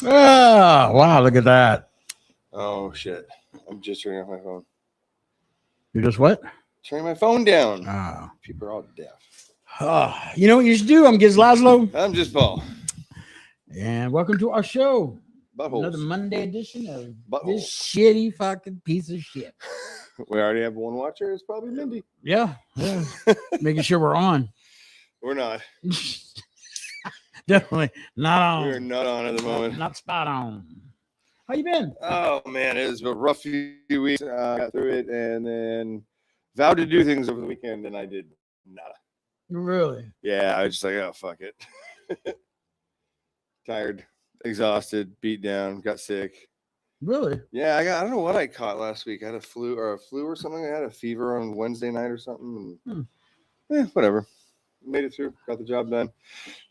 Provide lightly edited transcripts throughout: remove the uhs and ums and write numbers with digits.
Oh, wow, look at that. Oh shit! I'm just turning off my phone. You just what? Turning my phone down. Oh. People are all deaf. You know what you should do? I'm Gizz Lazlo. I'm just Paul. And welcome to our show. Buttholes. Another Monday edition of Buttholes. this shitty fucking piece of shit. We already have one watcher. It's probably Mindy. Yeah. Making sure we're on. We're not. Definitely not on. We're not on at the moment. Not spot on. How you been? Oh man, it was a rough few weeks. I got through it and then vowed to do things over the weekend, and I did nada. Really? Yeah, I was just like, oh fuck it. Tired, exhausted, beat down, got sick. Really? Yeah, I don't know what I caught last week. I had a flu or something. I had a fever on Wednesday night or something. And, whatever. Made it through. Got the job done.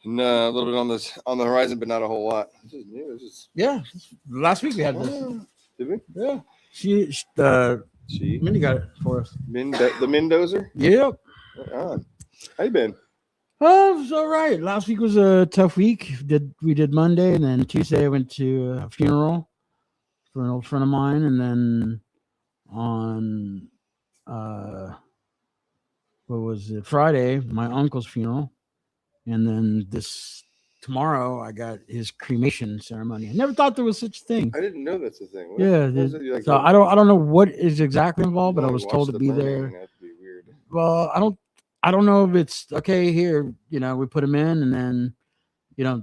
And a little bit on the horizon, but not a whole lot. This is new. Yeah. Last week we had this. Did we? Yeah. She Mindy got it for us. The Mendozer? Yep. How you been? Oh, it was all right. Last week was a tough week. We did Monday, and then Tuesday I went to a funeral for an old friend of mine, and then on what was it? Friday, my uncle's funeral, and then tomorrow I got his cremation ceremony. I never thought there was such a thing. I didn't know that's a thing. So I don't know what is exactly involved, but I was told to be there. That'd be weird. Well, I don't know if it's okay here, we put them in and then,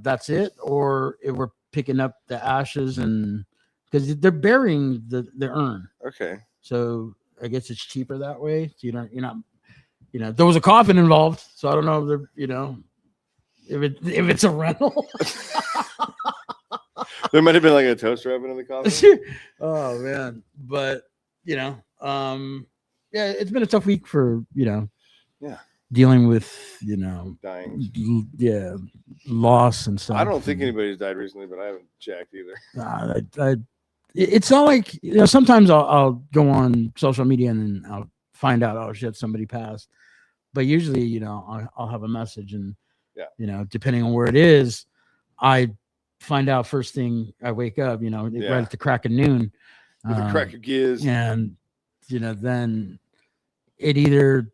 that's it, or if we're picking up the ashes and because they're burying the urn. Okay. So I guess it's cheaper that way. So you're not, there was a coffin involved. So I don't know if if it's a rental. There might have been like a toaster oven in the coffin. Oh man. But yeah, it's been a tough week for, dealing with, dying. Yeah, loss and stuff. I don't think anybody's died recently, but I haven't checked either. It's not like, sometimes I'll go on social media and then I'll find out, oh shit, somebody passed. But usually, I'll have a message and, depending on where it is, I find out first thing I wake up, right at the crack of noon. With the crack of Gizz. And, then it either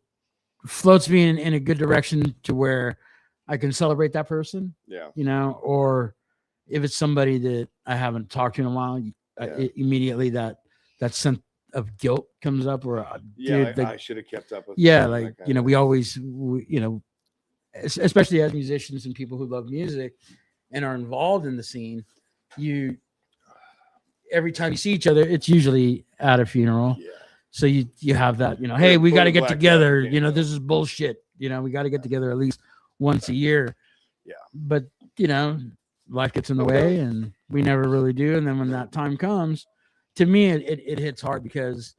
floats me in a good direction to where I can celebrate that person, or if it's somebody that I haven't talked to in a while, immediately that sense of guilt comes up where I should have kept up with we always especially as musicians and people who love music and are involved in the scene, every time you see each other, it's usually at a funeral. So you have that, hey, we got to get together. This is bullshit. We got to get together at least once a year. Yeah. But, life gets in the way and we never really do. And then when that time comes, to me, it hits hard because,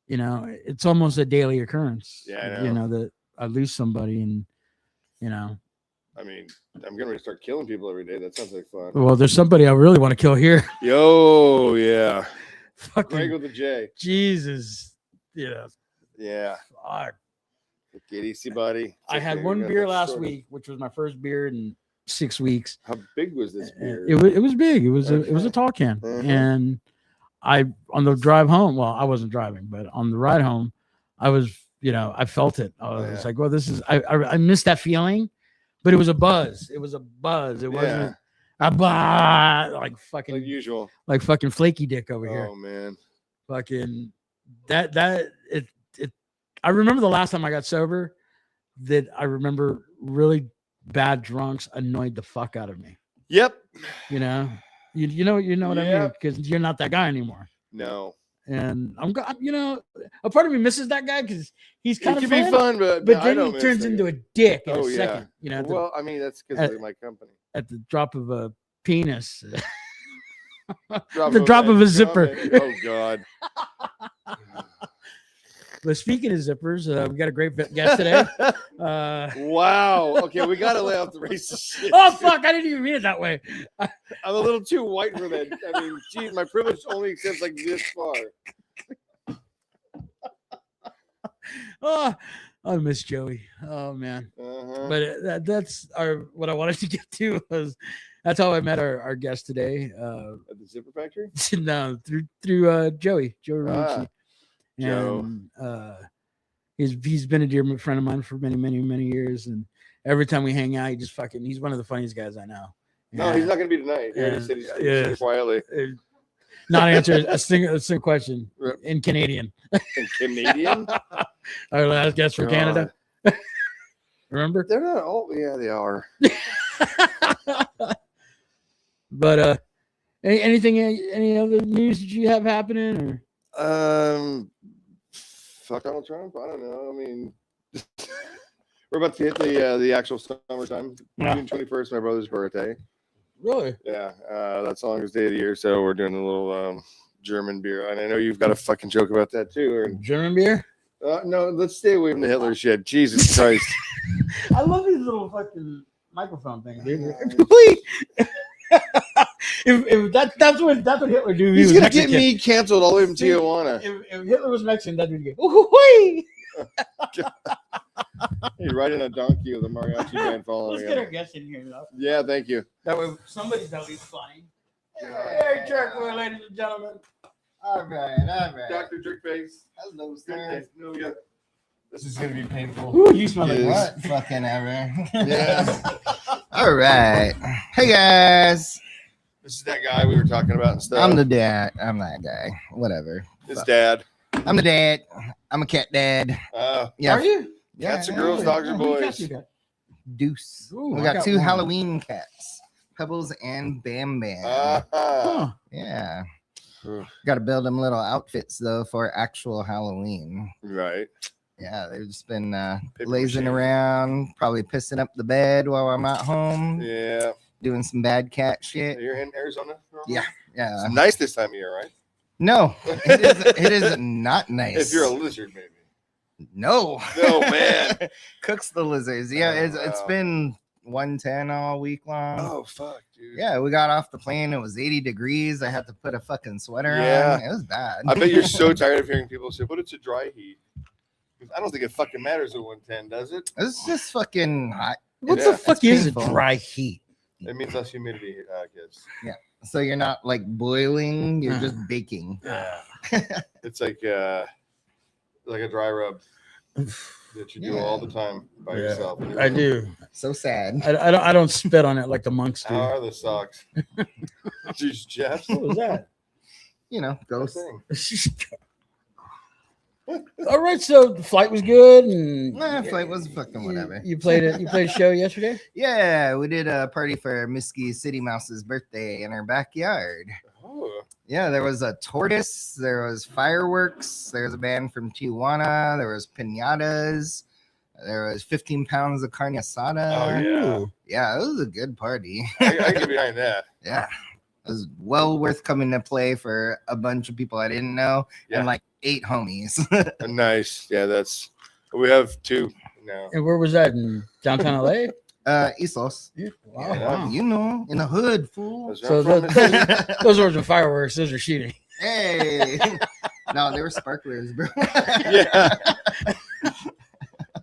it's almost a daily occurrence. Yeah, I know. That I lose somebody and, I mean, I'm going to start killing people every day. That sounds like fun. Well, there's somebody I really want to kill here. Yo, yeah. Fucking Greg with the J. Jesus. Yeah. Fuck. Get easy, buddy. I had one beer last week, which was my first beer in 6 weeks. How big was this beer? It was big. It was a tall can. And on the drive home, well, I wasn't driving, but on the ride home, I was, I felt it. I was like, well, this is, I missed that feeling, but it was a buzz. It was a buzz. It wasn't like fucking like usual, like fucking flaky dick over here. Oh man, fucking it. I remember the last time I got sober that I remember really bad drunks annoyed the fuck out of me. Yep. You know what I mean? Because you're not that guy anymore. No. And I'm, a part of me misses that guy because he's kind of fun. Be fun, but then he turns into a dick in a second. Well, I mean, that's because of my company. At the drop of a penis, the drop of a zipper. Oh God. But speaking of zippers, we got a great guest today. Wow. Okay, we got to lay off the racist shit. Oh, fuck. I didn't even mean it that way. I'm a little too white for that. I mean, geez, my privilege only extends like this far. I miss Joey. Oh man. Uh-huh. But that's what I wanted to get to was that's how I met our guest today. At the Zipper Factory? No, through Joey Ramucci. Joe. And he's been a dear friend of mine for many years, and every time we hang out, he's one of the funniest guys I know. No, he's not gonna be tonight. He already said he's sitting quietly. Not answer a single question in Canadian. In Canadian? Our last guest from Canada. Remember? They're not all. Yeah, they are. But any other news that you have happening? Or? Fuck Donald Trump. I don't know. I mean, we're about to hit the actual summertime. June 21st, my brother's birthday. Really? Yeah, that's the longest day of the year. So we're doing a little German beer, and I know you've got a fucking joke about that too. Or German beer? No, let's stay away from the Hitler shit. Jesus Christ! I love these little fucking microphone things, dude. if that's what Hitler do. He's gonna get me canceled all the way from Tijuana. If Hitler was Mexican, that's what he'd get. He's riding a donkey with a mariachi band following him. Let's get our guest in here, though. Yeah, thank you. That way somebody's always flying. Hey, Jerkface, ladies and gentlemen. All right. Dr. Jerkface. Hello, sir. This is gonna be painful. Ooh, you smell like What fucking ever? Yes. All right. Hey, guys. This is that guy we were talking about and stuff. I'm the dad. I'm that guy. Whatever. His dad. I'm the dad. I'm a cat dad. Yeah. Are you? Cats and girls, dogs and boys. Deuce. Ooh, we I got two one. Halloween cats. Pebbles and Bam Bam. Huh. Yeah. Ugh. Got to build them little outfits, though, for actual Halloween. Right. Yeah, they've just been lazing around, probably pissing up the bed while I'm at home. Yeah. Doing some bad cat shit. You're in Arizona? Yeah. It's nice this time of year, right? No, it is not nice. If you're a lizard, maybe. No. No, man. Cooks the lizards. Yeah, it's been 110 all week long. Oh, fuck, dude. Yeah, we got off the plane. It was 80 degrees. I had to put a fucking sweater on. It was bad. I bet you're so tired of hearing people say, but it's a dry heat. I don't think it fucking matters at 110, does it? It's just fucking hot. What the fuck is a dry heat? It means less humidity, kids. Yeah. So you're not like boiling, you're just baking. Yeah. It's like a dry rub that you do all the time by yourself. I do. So sad. I don't spit on it like the monks do. How are the socks? Jeez, Jeff. What was that? You know, ghost. All right, so the flight was good, and Flight was fucking whatever. You played a show yesterday. Yeah, we did a party for Misky City Mouse's birthday in her backyard. Oh. Yeah, there was a tortoise, there was fireworks, there was a band from Tijuana, there was piñatas, there was 15 pounds of carne asada. Oh yeah. Yeah, it was a good party. I get behind that. Yeah. It was well worth coming to play for a bunch of people I didn't know and like 8 homies. Nice. Yeah, we have 2 now. And where was that, in downtown LA? East Los. Yeah. Wow. You know, in the hood, fool. So those weren't fireworks, those are shooting. Hey. No, they were sparklers, bro. Yeah.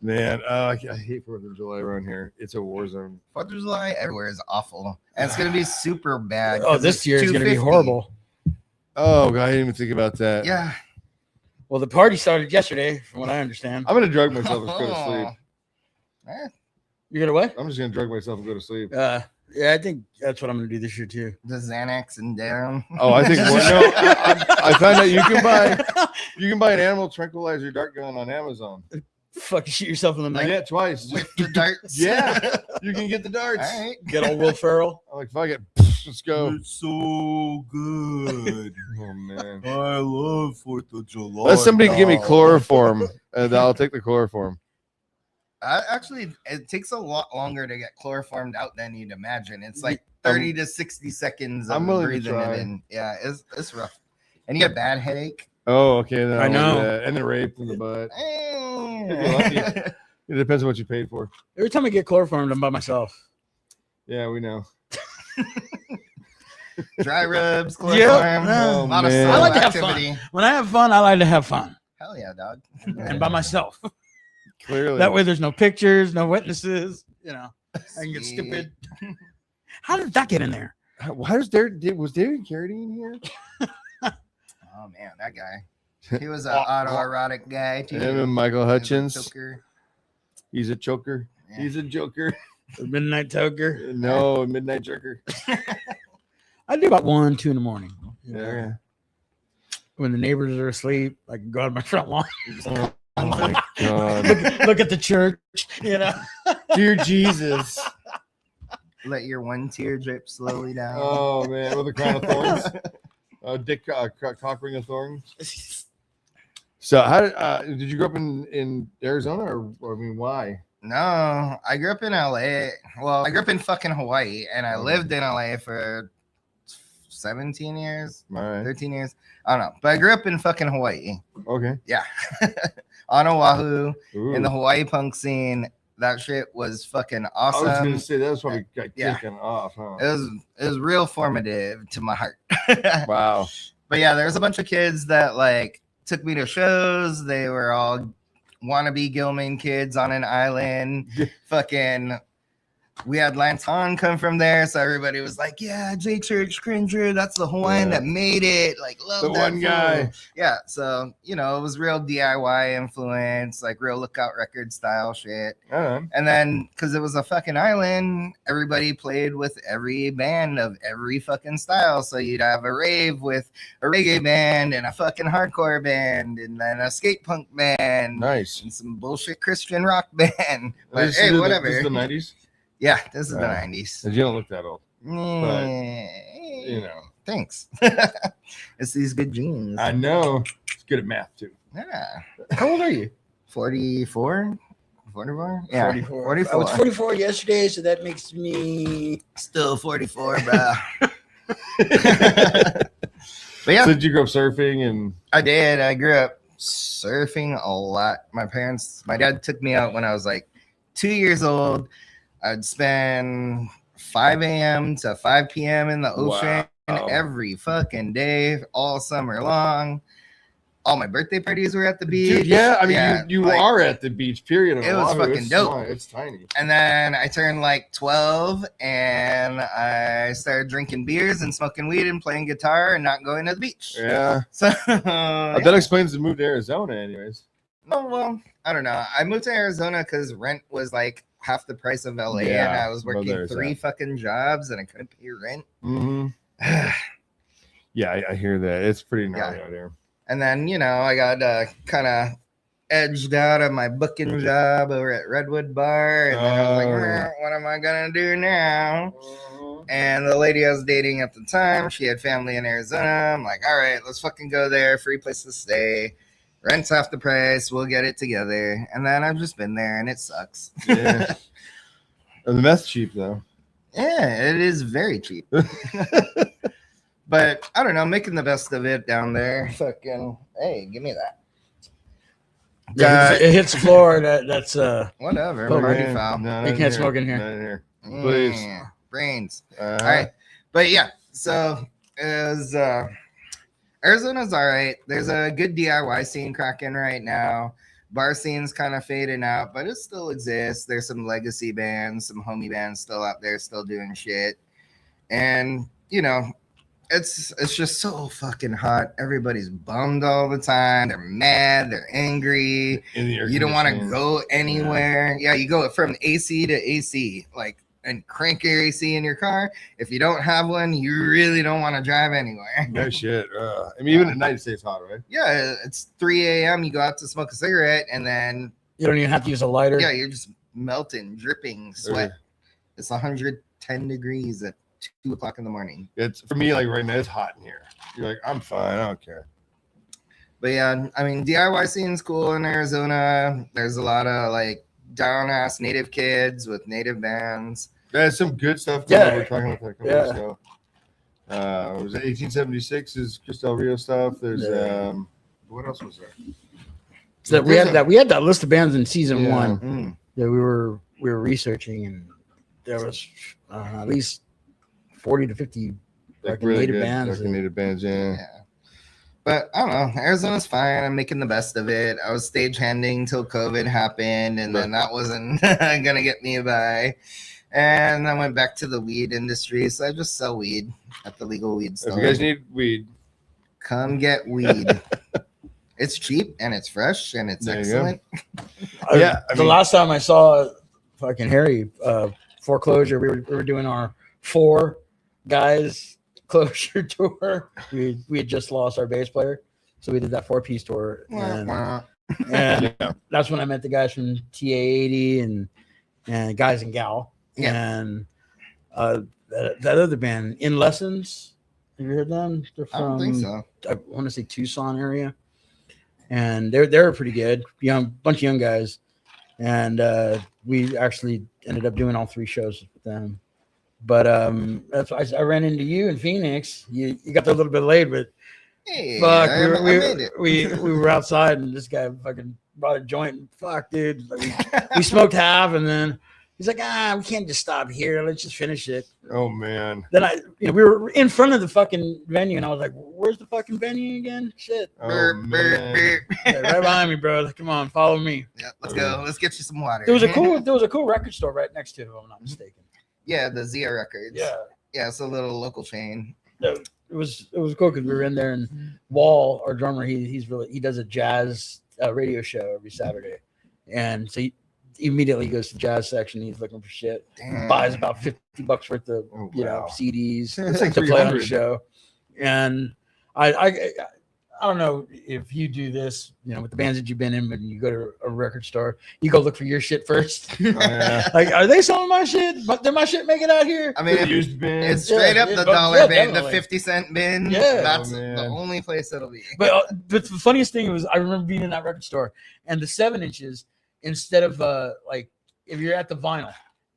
Man, I hate 4th of July around here. It's a war zone. 4th of July everywhere is awful. And it's going to be super bad. Oh, this year is going to be horrible. Oh, God, I didn't even think about that. Yeah. Well, the party started yesterday, from what I understand. I'm going to drug myself and go to sleep. You're going to what? I'm just going to drug myself and go to sleep. Yeah, I think that's what I'm going to do this year, too. The Xanax and down. Oh, I think I found out you can buy an animal tranquilizer dart gun on Amazon. Fucking shoot yourself in the neck. Yeah, twice. With the darts. Yeah, you can get the darts. All right. Get old Will Ferrell. I'm like, fuck it. Let's go. It's so good. Oh, man. I love 4th of July. Let somebody give me chloroform, and I'll take the chloroform. Actually, it takes a lot longer to get chloroformed out than you'd imagine. It's like 30 to 60 seconds of breathing it in. Yeah, it's rough. And you get a bad headache. Oh, okay. Then I know. And then raped in the butt. It depends on what you paid for. Every time I get chloroformed, I'm by myself. Yeah, we know. Dry rubs, chloroform. Yeah. A lot of man. I like to have activity. fun. When I have fun, I like to have fun. Hell yeah, dog. And by myself. Clearly. That way there's no pictures, no witnesses. You know, I can get stupid. How did that get in there? Why was David Carradine here? Oh man, that guy. He was an autoerotic guy too. Him and Michael Hutchins. He's a choker. He's a choker. Yeah. He's a joker. The midnight toker. No, midnight jerker. I do about 1, 2 in the morning. Yeah. When the neighbors are asleep, I can go out my front lawn. Oh my God. look at the church, you know. Dear Jesus. Let your one tear drip slowly down. Oh man, with a crown of thorns. Dick cock ring of thorns. So how did you grow up in Arizona or I mean why? No, I grew up in LA. Well, I grew up in fucking Hawaii and I lived in LA for 17 years, All right. 13 years. I don't know. But I grew up in fucking Hawaii. Okay. Yeah. On Oahu, Ooh. in the Hawaii punk scene. That shit was fucking awesome. I was gonna say that was probably kicking off, huh? It was real formative to my heart. Wow. But yeah, there's a bunch of kids that like took me to shows. They were all wannabe Gilman kids on an island. Fucking, we had Lance Hahn come from there, so everybody was like, "Yeah, J Church Cringer, that's the Hawaiian that made it." Like, love the that one guy. fool. Yeah, so you know, it was real DIY influence, like real Lookout Record style shit. And then, because it was a fucking island, everybody played with every band of every fucking style. So you'd have a rave with a reggae band and a fucking hardcore band, and then a skate punk band, Nice, and some bullshit Christian rock band. But hey, whatever. This is the 90s. Yeah, this is the 90s. You don't look that old. But, you know. Thanks. It's these good genes. I know. It's good at math, too. Yeah. How old are you? 44? 44? Yeah. 44. I was 44 yesterday, so that makes me still 44, bro. But yeah. So did you grow up surfing? And I did. I grew up surfing a lot. My dad took me out when I was like 2 years old. I'd spend 5 a.m. to 5 p.m. in the ocean every fucking day, all summer long. All my birthday parties were at the beach. Dude, yeah, I mean, you like, are at the beach, period. It was fucking dope. Small. It's tiny. And then I turned like 12 and I started drinking beers and smoking weed and playing guitar and not going to the beach. Yeah. So that explains the move to Arizona, anyways. No, well, I don't know. I moved to Arizona because rent was like half the price of LA, and I was working 3 fucking jobs and I couldn't pay rent. Mm-hmm. Yeah, I hear that. It's pretty gnarly out here. And then, you know, I got kind of edged out of my booking job over at Redwood Bar. And then I was like, what am I going to do now? And the lady I was dating at the time, she had family in Arizona. I'm like, all right, let's fucking go there. Free place to stay. Rent's half the price. We'll get it together. And then I've just been there and it sucks. Yeah. And the meth's cheap, though. Yeah, it is very cheap. But I don't know, making the best of it down there. Fucking, hey, give me that. Yeah, it hits the floor. That's whatever. Party foul. No, you can't smoke in here. Not in here. Please. Brains. All right. But yeah, so it was Arizona's all right. There's a good DIY scene cracking right now. Bar scene's kind of fading out, but it still exists. There's some legacy bands, some homie bands still out there, still doing shit. And, you know, it's just so fucking hot. Everybody's bummed all the time. They're mad. They're angry. You don't want to go anywhere. Yeah, you go from AC to AC, like, and crank your AC in your car. If you don't have one, you really don't want to drive anywhere. No shit. I mean, even at night it stays hot, right? Yeah, it's 3 a.m. You go out to smoke a cigarette, and then you don't even have to use a lighter. Yeah, you're just melting, dripping sweat. It's 110 degrees at 2 o'clock in the morning. It's for me, like right now, it's hot in here. You're like, I'm fine, I don't care. But yeah, I mean, DIY scene's cool in Arizona. There's a lot of like down ass native kids with native bands. There's some good stuff. Yeah, we're talking about that a couple weeks ago. It was 1876 is Cristal Rio stuff. There's what else was there? So we had that list of bands in season 1 that we were researching, and there was at least 40 to 50 like native bands. Native bands, yeah. But I don't know. Arizona's fine. I'm making the best of it. I was stagehanding till COVID happened, and then that wasn't gonna get me by. And I went back to the weed industry, so I just sell weed at the legal weed store. If you guys need weed, come get weed. It's cheap and it's fresh and it's excellent. The last time I saw fucking Harry foreclosure, we were doing our 4 guys closure tour. We had just lost our bass player, so we did that 4-piece tour, and that's when I met the guys from TA80 and guys and gal, and that other band, In Lessons. Have you heard them? They're from, I don't think so. I want to say Tucson area, and they're pretty good, bunch of young guys, and we actually ended up doing all 3 shows with them. But that's why I ran into you in Phoenix. You got there a little bit late, but hey, fuck, I made it. we were outside and this guy fucking brought a joint. And fuck, dude, like, we smoked half, and then he's like, we can't just stop here. Let's just finish it. oh man, Then we were in front of the fucking venue, and I was like, "Where's the fucking venue again?" Shit, oh Burp, man. burp, burp. yeah, right behind me, bro. Like, come on, follow me. Yeah, let's go. Let's get you some water. There was a cool record store right next to it, if I'm not mistaken. Yeah, the Zia Records. Yeah. Yeah, it's a little local chain. It was cool because we were in there, and Wall, our drummer, he does a jazz radio show every Saturday, and so he immediately goes to jazz section. He's looking for shit. Damn. Buys about $50 worth of wow. CDs That's like to play on the 300. show. And I don't know if you do this, with the bands that you've been in, when you go to a record store, you go look for your shit first. Oh, yeah. Like, are they selling my shit? But did my shit make it out here? I mean, Used bin. it's straight up the yeah, dollar bin, the definitely. 50-cent bin. Yeah. That's Oh, man. the only place it'll be. But the funniest thing was, I remember being in that record store, and the 7-inches, instead of like, if you're at the vinyl,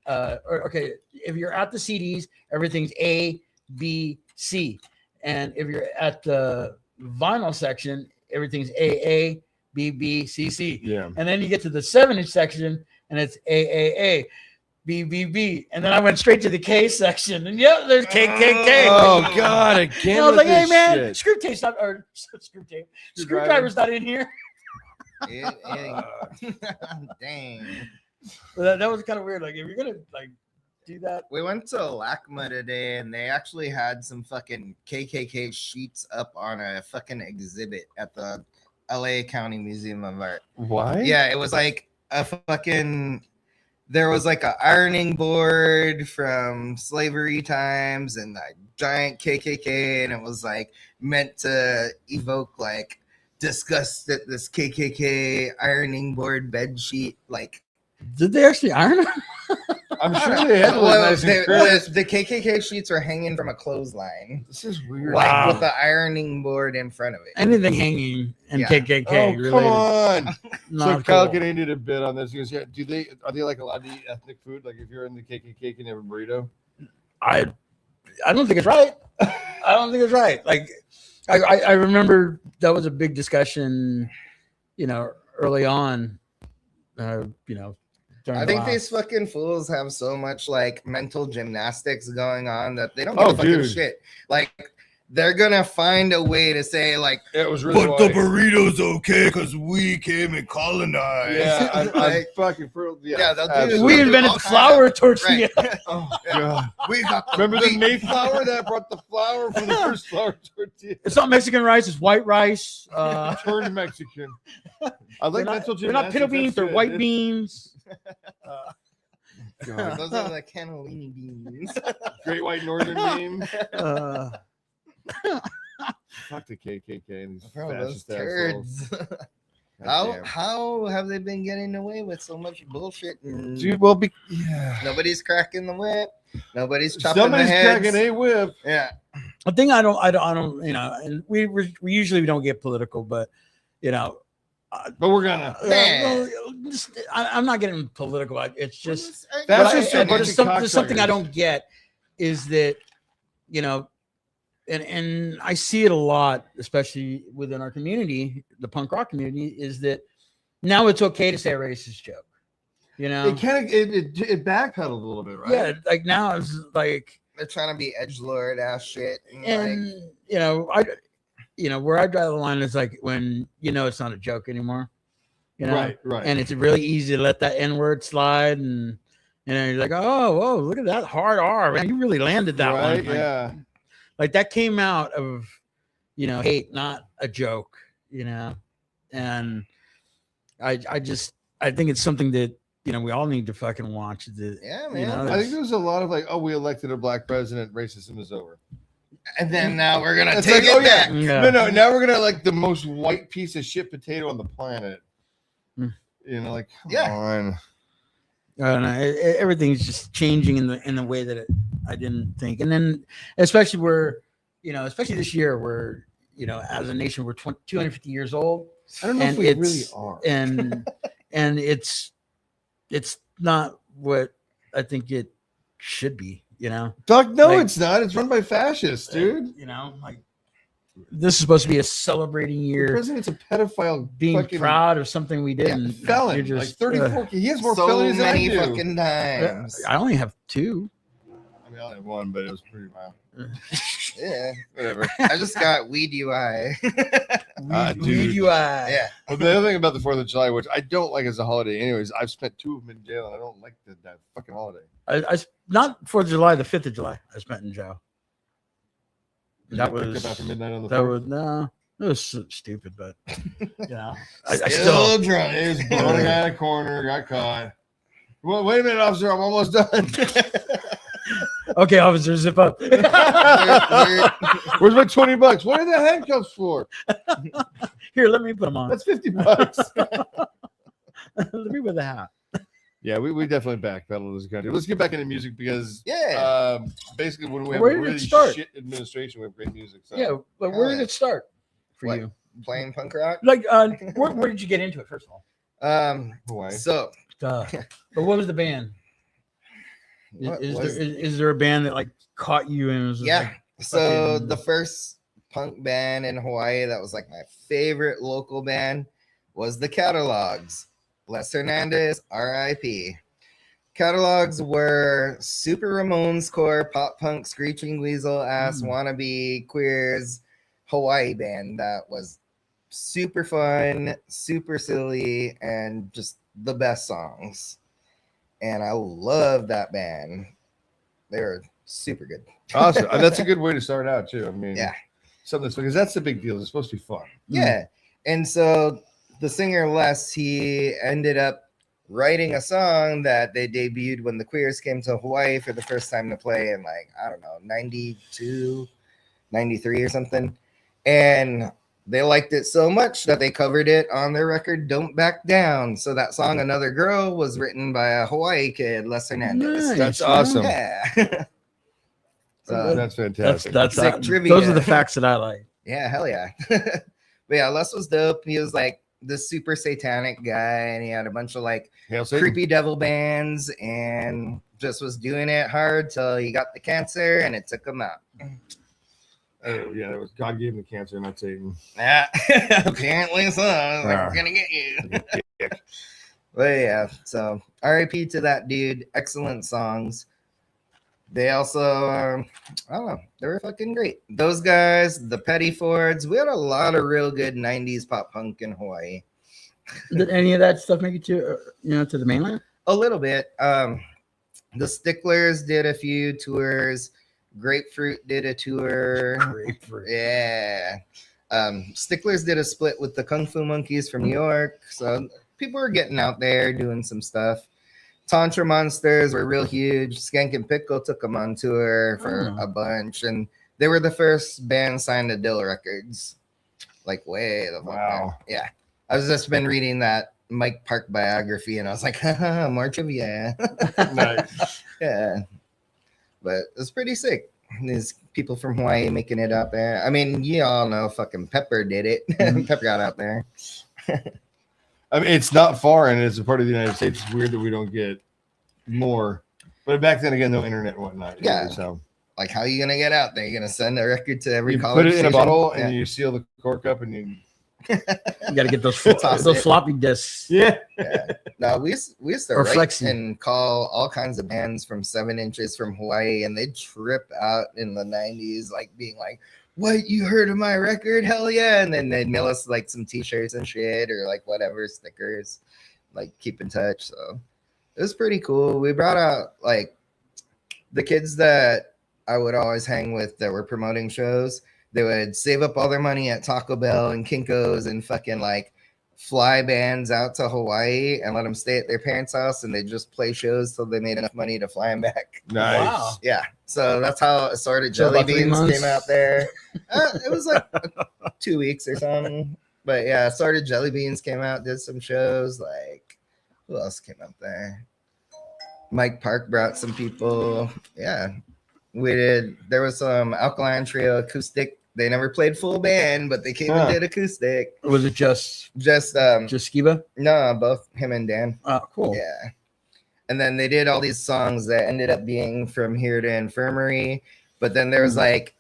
if you're at the CDs, everything's A, B, C, and if you're at the vinyl section, everything's A, B, B, C, C. Yeah. And then you get to the 7-inch section, and it's A, B, B, B. And then I went straight to the K section, and there's K, K, K. Oh God, again. And I was with like, hey this man, shit. screwdriver's not in here. Dang. That was kind of weird. Like, if you're gonna do that, We went to LACMA today, and they actually had some fucking KKK sheets up on a fucking exhibit at the LA County Museum of Art. Why? Yeah, it was like a fucking. There was like a ironing board from slavery times and a giant KKK, and it was like meant to evoke like disgust at this KKK ironing board bed sheet. Like, did they actually iron them? I'm sure they had to look well, nice and crisp. the KKK sheets are hanging from a clothesline, This is weird. Wow. like with the ironing board in front of it. Anything hanging and Yeah. KKK Oh, related. come on. So Not Kyle cool. getting into a bit on this. He goes, are they like allowed to eat ethnic food? Like if you're in the KKK, can you have a burrito? I don't think it's right. I don't think it's right. Like, I remember that was a big discussion, early on. I think these fucking fools have so much like mental gymnastics going on that they don't Oh, give a fucking dude. shit. Like, they're gonna find a way to say like, It was really But the burrito's okay because we came and colonized. Yeah, I'm Like- fucking thrilled. Yeah, they'll do- absolutely. we invented all flour kinds tortilla. right. Oh, God. We got Remember the wheat. Mayflower that brought the flour for the first flour tortilla? It's not Mexican rice. It's white rice. Turned Mexican. I like mental they're not gymnastics. pinto beans. That's They're good. white beans. God. Those are the cannellini beans. Great White Northern meme. Uh, Fuck the KKK and these Bro, those fascist assholes. turds. God damn. How have they been getting away with so much bullshit? And Dude, well, yeah. nobody's cracking the whip. Nobody's chopping Somebody's the heads. cracking a whip. Yeah. the thing I don't, and we usually don't get political, but But we're gonna. I'm not getting political. It's just, That's but just a bunch of there's something I cocksuckers. don't get is that, and I see it a lot, especially within our community, the punk rock community, is that now it's okay to say a racist joke. It kind of it backpedaled a little bit, right? Yeah, like now it's like, They're trying to be edgelord ass shit. and where I draw the line is like when it's not a joke anymore. Right. And it's really easy to let that N-word slide, and you're like, oh, whoa, look at that hard R, man. You really landed that one. Yeah. Like that came out of, hate, not a joke, and I think it's something that, we all need to fucking watch. Yeah, man. I think there was a lot of like, oh, we elected a black president, racism is over. And then now we're going to It's take like, it back. Yeah. No, now we're gonna like the most white piece of shit potato on the planet. Like, come on. Everything's just changing in the way that I didn't think. And then especially especially this year where, as a nation, we're 250 years old. I don't know if we really are. And it's not what I think it should be, Doc, no, Like- it's not. It's run by fascists, dude. Like this is supposed to be a celebrating The year, president's a pedophile, being fucking proud of something we did. And felon. you're just, like 34. He has more So felonies than I many do. fucking times. I only have 2. I mean, I only had one, but it was pretty mild. Yeah. Whatever. I just got weed UI. Dude. Yeah. But the other thing about the 4th of July, which I don't like as a holiday, anyways, I've spent 2 of them in jail, and I don't like that fucking holiday. I not 4th of July, the 5th of July. I spent in jail. That You picked was up after midnight on the that 4th? was no. It was so stupid, but I Still still drunk. It was blowing a guy in a corner, got caught. Well, wait a minute, officer, I'm almost done. okay, officer, zip up. Where's my $20? What are the handcuffs for? Here, let me put them on. That's $50. Let me wear the hat. Yeah, we definitely backpedal this country. Let's get back into music because basically when we have Where a did it really start? shit administration, we have great music. So. Yeah, but where did it start for What? you? Playing punk rock. Like, where did you get into it? First of all, Hawaii. So but what was the band? Is there a band that like caught you and was just yeah. like, So fucking- the first punk band in Hawaii that was like my favorite local band was the Catalogs. Les Hernandez, R.I.P. Catalogs were super Ramones core pop punk screeching weasel ass wannabe queers Hawaii band that was super fun, super silly, and just the best songs. And I love that band. They were super good. Awesome. That's a good way to start out too. I mean, Yeah. something that's because that's the big deal. It's supposed to be fun. Yeah. And so the singer Les, he ended up writing a song that they debuted when the Queers came to Hawaii for the first time to play in like, I don't know, 92, 93 or something. And they liked it so much that they covered it on their record, Don't Back Down. So that song, Another Girl, was written by a Hawaii kid, Les Hernandez. Nice. That's awesome. Yeah. So, That's fantastic. that's Sick that. trivia. Those are the facts that I like. yeah, hell yeah. But yeah, Les was dope. He was like this super satanic guy, and he had a bunch of like Hail Satan. creepy devil bands and just was doing it hard till he got the cancer and it took him out. Oh, yeah, it was God gave him the cancer, not Satan. Yeah, apparently so. I was like, Ah. we're gonna get you. But yeah, so RIP to that dude. Excellent songs. They also, I don't know, they were fucking great. Those guys, the Petty Fords, we had a lot of real good 90s pop punk in Hawaii. Did any of that stuff make it to to the mainland? A little bit. The Sticklers did a few tours. Grapefruit did a tour. Grapefruit. Yeah. Sticklers did a split with the Kung Fu Monkeys from New York. So people were getting out there doing some stuff. Tantra Monsters were real huge. Skank and Pickle took them on tour for a bunch. And they were the first band signed to Dill Records. Like way the fuck Wow. back. Yeah. I was just been reading that Mike Park biography and I was like, haha, more trivia. Nice. Yeah. But it's pretty sick. There's people from Hawaii making it out there. I mean, you all know fucking Pepper did it. Pepper got out there. I mean, it's not foreign. It's a part of the United States. It's weird that we don't get more. But back then, again, no internet and whatnot. Yeah. So Like, how are you gonna get out there? You're gonna send a record to every you college put it in a station? bottle Yeah. and you seal the cork up and you. You got to get those Toss those it. floppy disks. Yeah. Yeah. No, we used to Or write Flexi. and call all kinds of bands from 7 inches from Hawaii, and they'd trip out in the 90s, like being like, what, you heard of my record? Hell yeah. And then they'd mail us like some t-shirts and shit or like whatever, stickers, like keep in touch. So it was pretty cool. We brought out like the kids that I would always hang with that were promoting shows. They would save up all their money at Taco Bell and Kinko's and fucking like fly bands out to Hawaii and let them stay at their parents' house, and they just play shows till they made enough money to fly them back. Nice. Wow. Yeah, so that's how Assorted So Jelly about 3 Beans months? came out there. It was like 2 weeks or something, but yeah, Assorted Jelly Beans came out, did some shows. Like, who else came out there? Mike Park brought some people. Yeah, we did. There was some Alkaline Trio acoustic. They never played full band, but they came and did acoustic. Was it just Skiba? Skiba? No, both him and Dan. Oh, cool. Yeah. And then they did all these songs that ended up being From Here to Infirmary. But then there was like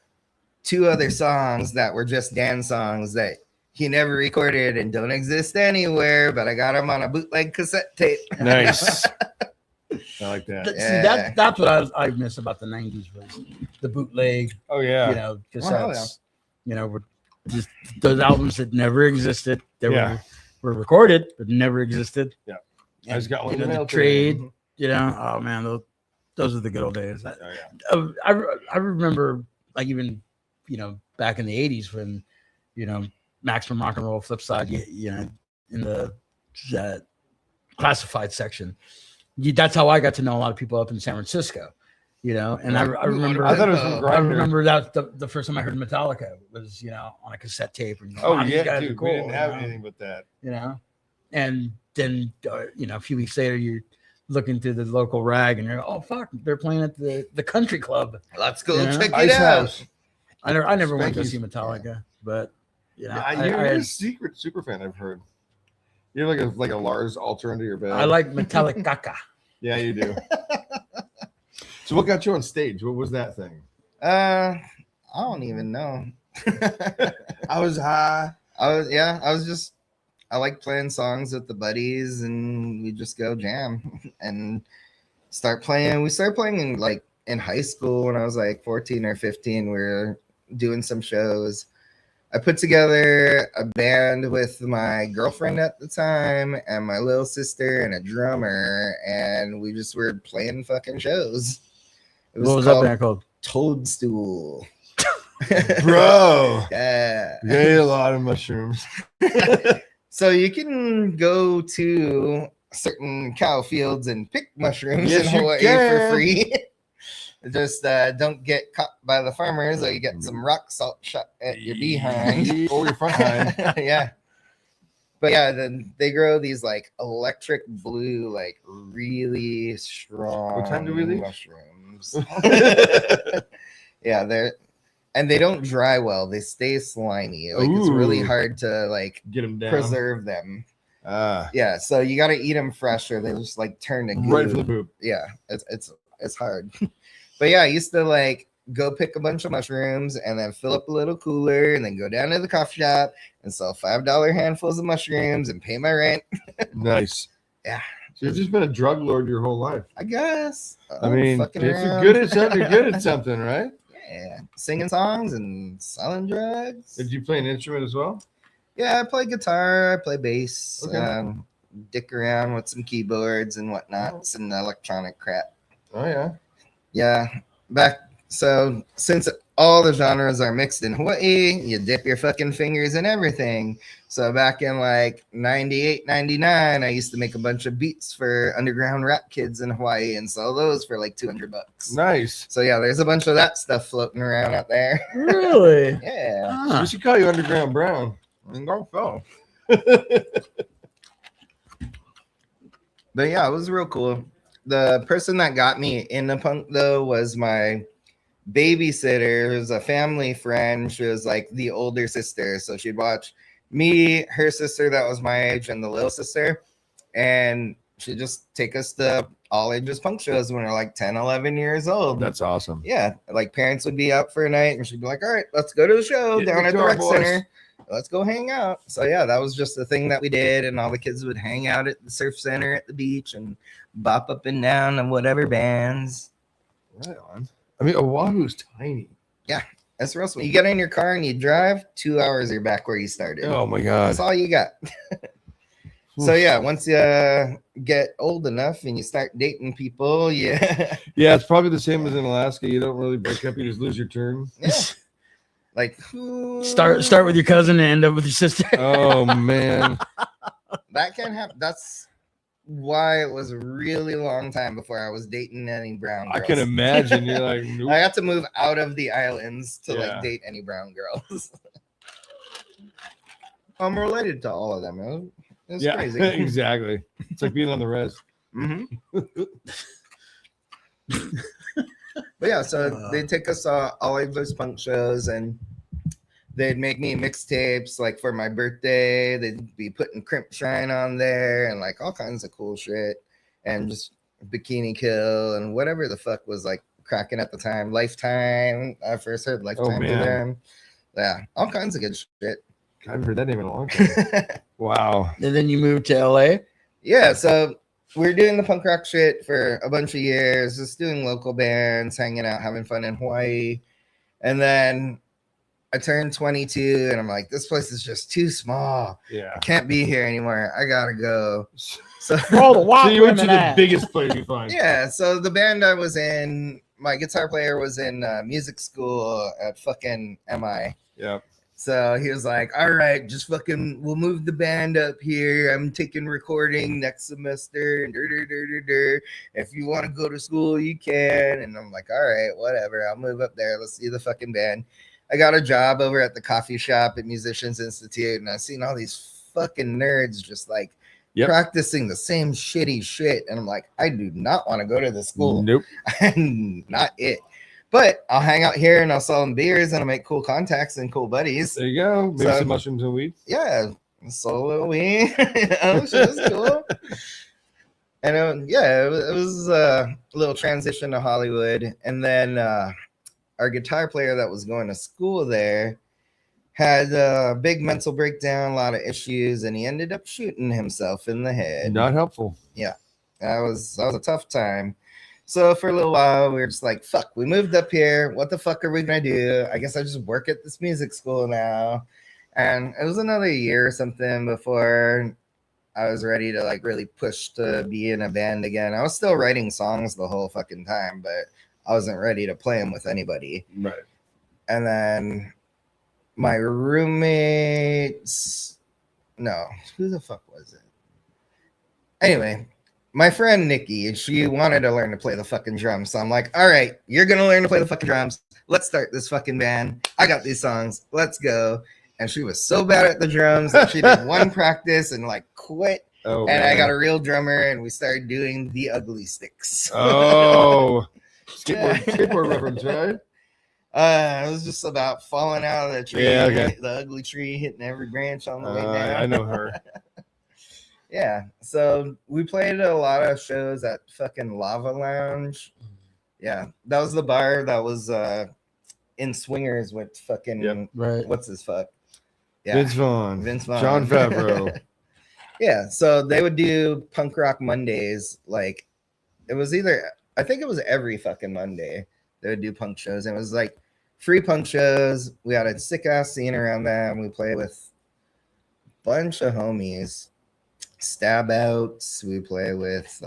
2 other songs that were just Dan songs that he never recorded and don't exist anywhere, but I got them on a bootleg cassette tape. Nice. I like that. Yeah. That's what I miss about the 90s was the bootleg, Oh yeah. cassettes. Were just those albums that never existed. They Yeah. were recorded, but never existed. Yeah. And, I just got one in the the mail today. trade. Oh man, those are the good old days. Oh yeah. I remember like even back in the 80s when Maximum Rock and Roll Flipside, in the classified section. That's how I got to know a lot of people up in San Francisco, and I remember. I thought it was from I Grindr. remember that the first time I heard Metallica was on a cassette tape. And, Oh wow, these yeah, guys are dude. cool, We didn't have anything but that. And then a few weeks later you're looking through the local rag and you're oh fuck, they're playing at the country club. Let's go Yeah. check it Ice out. House. I never went to Spanky's. see Metallica, but You're I a secret super fan. I've heard. You have like a Lars altar under your bed. I like Metallica. Yeah, you do. So what got you on stage? What was that thing? I don't even know. I was high. I like playing songs with the buddies, and we just go jam and start playing. We started playing in high school when I was like 14 or 15. We were doing some shows. I put together a band with my girlfriend at the time and my little sister and a drummer, and we just were playing fucking shows. It What was that band called? Toadstool. Bro. Yeah. You ate a lot of mushrooms. So you can go to certain cow fields and pick mushrooms Yes, in you Hawaii can. for free. Just don't get caught by the farmers, or you get some rock salt shot at your behind. Or your front hind. Yeah. But yeah, then they grow these like electric blue, like really strong What time do we leave? mushrooms. Yeah, they don't dry well. They stay slimy. Like it's really Ooh. hard to like Get them down. preserve them. Ah, Yeah, so you got to eat them fresh, or they just like turn to goo. right from the poop. Yeah, it's hard. But yeah, I used to like go pick a bunch of mushrooms and then fill up a little cooler and then go down to the coffee shop and sell $5 handfuls of mushrooms and pay my rent. Nice. Yeah. So you've just been a drug lord your whole life. I guess. I mean, if fucking you're around. good at something, you're good at something, right? Yeah, singing songs and selling drugs. Did you play an instrument as well? Yeah, I play guitar. I play bass. Okay. Dick around with some keyboards and whatnot, some electronic crap. Oh yeah. Yeah, so since all the genres are mixed in Hawaii, you dip your fucking fingers in everything. So back in like 98, 99, I used to make a bunch of beats for underground rap kids in Hawaii and sell those for like $200. Nice. So yeah, there's a bunch of that stuff floating around out there. Really? Yeah. Ah. We should call you Underground Brown. And go go. But yeah, it was real cool. The person that got me into punk though was my babysitter, who's a family friend. She was like the older sister, so she'd watch me, her sister that was my age, and the little sister, and she'd just take us to all ages punk shows when we were like 10, 11 years old. That's awesome. Yeah, like parents would be out for a night and she'd be like, all right, let's go to the show Get down the at the car, rec boys. center. Let's go hang out. So yeah, that was just the thing that we did, and all the kids would hang out at the surf center at the beach and bop up and down and whatever bands. Right on. I mean, Oahu's tiny. Yeah. That's real smooth. You get in your car and you drive, 2 hours you're back where you started. Oh my god. That's all you got. So yeah, once you get old enough and you start dating people, yeah. Yeah, it's probably the same as in Alaska. You don't really break up, you just lose your turn. Yeah. Like Start with your cousin and end up with your sister. Oh man. that can happen. That's why it was a really long time before I was dating any brown girls. I can imagine. You're like, nope. I got to move out of the islands to Yeah. like date any brown girls. I'm related to all of them. It's Yeah, crazy. exactly. It's like being on the res. But yeah, so they'd take us all of those punk shows and they'd make me mixtapes like for my birthday. They'd be putting Crimp Shine on there and like all kinds of cool shit and just Bikini Kill and whatever the fuck was like cracking at the time. Lifetime. I first heard Lifetime to them. Yeah, all kinds of good shit. I haven't heard that name in a long time. Wow. And then you moved to LA? Yeah, so we were doing the punk rock shit for a bunch of years, just doing local bands, hanging out, having fun in Hawaii. And then I turned 22 and I'm like, this place is just too small. Yeah. I can't be here anymore. I gotta go. So, So you went to the biggest place you find. yeah, so the band I was in, my guitar player was in music school at fucking MI. Yeah. So he was like, all right, just fucking, we'll move the band up here. I'm taking recording next semester. If you want to go to school, you can. And I'm like, all right, whatever. I'll move up there. Let's see the fucking band. I got a job over at the coffee shop at Musicians Institute. And I've seen all these fucking nerds just like practicing the same shitty shit. And I'm like, I do not want to go to this school. Nope. Not it. But I'll hang out here and I'll sell them beers and I'll make cool contacts and cool buddies. There you go. Maybe some mushrooms and weed. Yeah. Solo weed. Oh, shit was cool. And yeah, it was a little transition to Hollywood. And then our guitar player that was going to school there had a big mental breakdown, a lot of issues, and he ended up shooting himself in the head. Not helpful. Yeah. That was a tough time. So for a little while, we were just like, fuck, we moved up here. What the fuck are we going to do? I guess I just work at this music school now. And it was another year or something before I was ready to like really push to be in a band again. I was still writing songs the whole fucking time, but I wasn't ready to play them with anybody. Right. And then my roommates, no, who the fuck was it? Anyway, my friend Nikki, she wanted to learn to play the fucking drums. So I'm like, all right, you're going to learn to play the fucking drums. Let's start this fucking band. I got these songs. Let's go. And she was so bad at the drums that she did one practice and like quit. Oh, and man. I got a real drummer and we started doing the Ugly Sticks. Oh, skateboard reference, right? It was just about falling out of the tree. Yeah, okay. The ugly tree hitting every branch on the way down. I know her. Yeah, so we played a lot of shows at fucking Lava Lounge. Yeah, that was the bar that was in Swingers with fucking what's his fuck? Yeah, Vince Vaughn. John Favreau. Yeah, so they would do Punk Rock Mondays. Like it was I think it was every fucking Monday they would do punk shows. And it was like free punk shows. We had a sick ass scene around that. And we played with a bunch of homies. Stab Outs. We play with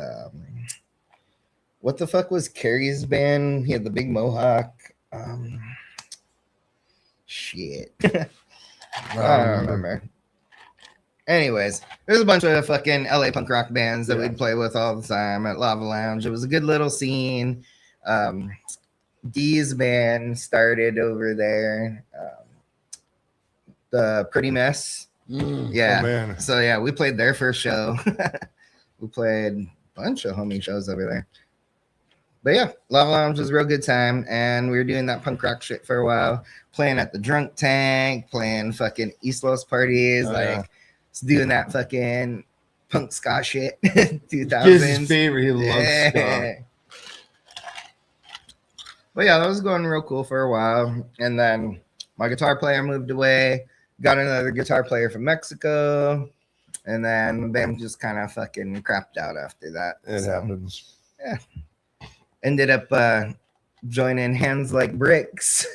what the fuck was Carrie's band? He had the big mohawk. Shit. I don't remember. Anyways, there's a bunch of fucking LA punk rock bands that we'd play with all the time at Lava Lounge. It was a good little scene. Gizz band started over there. The Pretty Mess. Yeah. Oh, man. So yeah, we played their first show. We played a bunch of homie shows over there. But yeah, Lava Lounge was a real good time, and we were doing that punk rock shit for a while, playing at the Drunk Tank, playing fucking East Los parties, doing that fucking punk ska shit. 2000s. His favorite. He loves ska. But yeah, that was going real cool for a while, and then my guitar player moved away. Got another guitar player from Mexico, and then the band just kind of fucking crapped out after that. It happens. Yeah. Ended up joining Hands Like Bricks.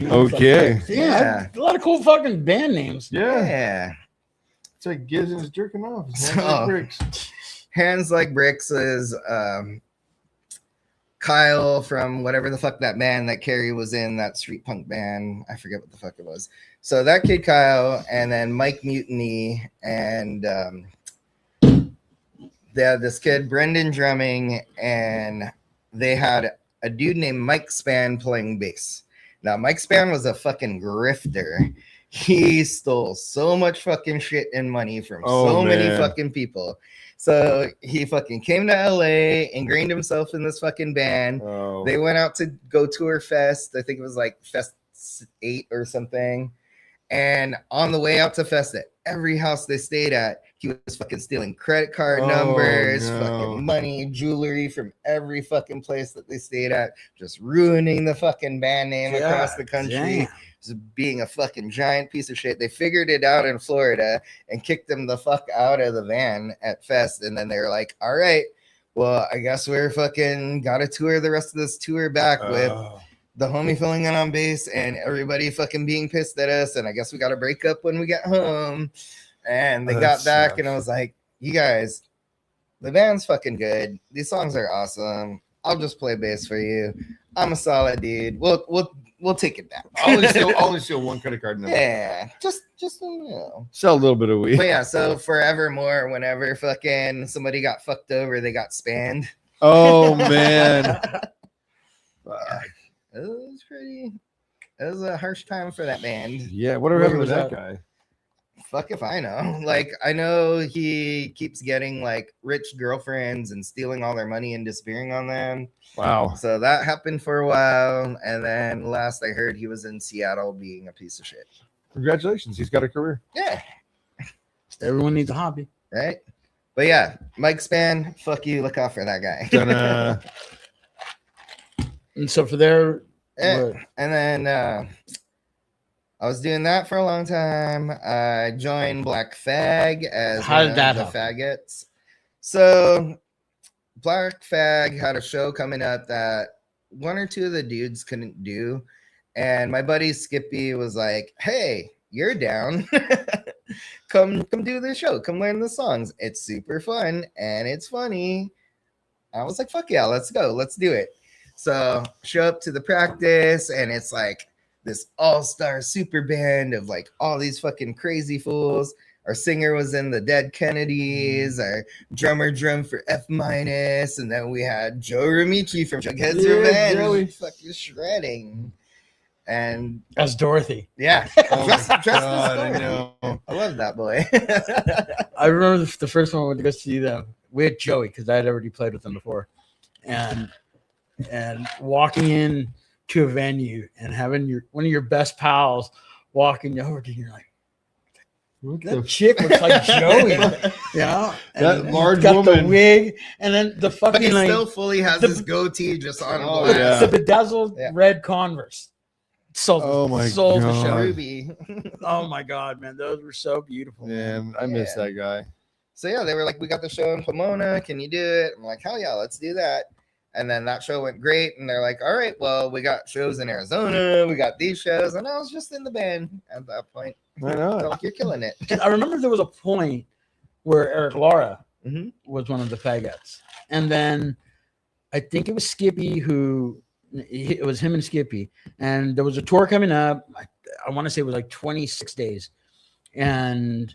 Okay. Yeah, a lot of cool fucking band names. Yeah. It's like Gizz is jerking off. It's So- like bricks. Hands Like Bricks is Kyle from whatever the fuck that band that Carrie was in, that street punk band. I forget what the fuck it was. So that kid Kyle, and then Mike Mutiny, and they had this kid Brendan drumming, and they had a dude named Mike Spann playing bass. Now Mike Spann was a fucking grifter. He stole so much fucking shit and money from so many fucking people. So he fucking came to LA, ingrained himself in this fucking band. Oh. They went out to go tour Fest. I think it was like Fest 8 or something. And on the way out to Fest, at every house they stayed at, he was fucking stealing credit card numbers, fucking money, jewelry from every fucking place that they stayed at, just ruining the fucking band name across the country. Damn. Just being a fucking giant piece of shit. They figured it out in Florida and kicked him the fuck out of the van at Fest. And then they were like, all right, well, I guess we're fucking got to tour the rest of this tour back with the homie filling in on bass and everybody fucking being pissed at us. And I guess we got to break up when we get home. And they got back and I was like, you guys, the band's fucking good. These songs are awesome. I'll just play bass for you. I'm a solid dude. We'll take it back. I'll only steal one credit card now. Yeah, just you know. Sell a little bit of weed. But yeah, so forevermore, whenever fucking somebody got fucked over, they got spanned. Oh man. Yeah, it was pretty. It was a harsh time for that band. Yeah, whatever happened to that guy? Fuck if I know. Like, I know he keeps getting like rich girlfriends and stealing all their money and disappearing on them. Wow. So that happened for a while. And then last I heard, he was in Seattle being a piece of shit. Congratulations. He's got a career. Yeah. Everyone needs a hobby. Right. But yeah, Mike Spann, fuck you. Look out for that guy. Gonna... And so for their... And then I was doing that for a long time. I joined Black Fag as How did that the happen? faggots. So Black Fag had a show coming up that one or two of the dudes couldn't do. And my buddy Skippy was like, hey, you're down. come do this show. Come learn the songs. It's super fun and it's funny. I was like, fuck yeah, let's go. Let's do it. So show up to the practice and it's like this all-star super band of like all these fucking crazy fools. Our singer was in the Dead Kennedys. Our drummer drummed for F-. And then we had Joe Ramici from Jughead's Revenge. Joey. Fucking shredding. And As Dorothy. yeah. Oh Dressed my as God, I Dorothy. know. I love that boy. I remember the first one I went to go see them. We had Joey because I had already played with him before. And walking in to a venue and having one of your best pals walking over to you, you're like, that chick looks like Joey, you know? That And large got the woman. wig, and then the But fucking he like still fully has his goatee just on. Oh, black. yeah. the bedazzled Yeah. red Converse. Sold the God. show. Ruby. Oh my God, man, those were so beautiful. Man, I miss Yeah. that guy. So yeah, they were like, we got the show in Pomona. Can you do it? I'm like, hell yeah, let's do that. And then that show went great. And they're like, all right, well, we got shows in Arizona. We got these shows. And I was just in the band at that point. I know. They're like, you're killing it. I remember there was a point where Eric Lara Mhm. was one of the faggots. And then I think it was Skippy it was him and Skippy. And there was a tour coming up. I want to say it was like 26 days. And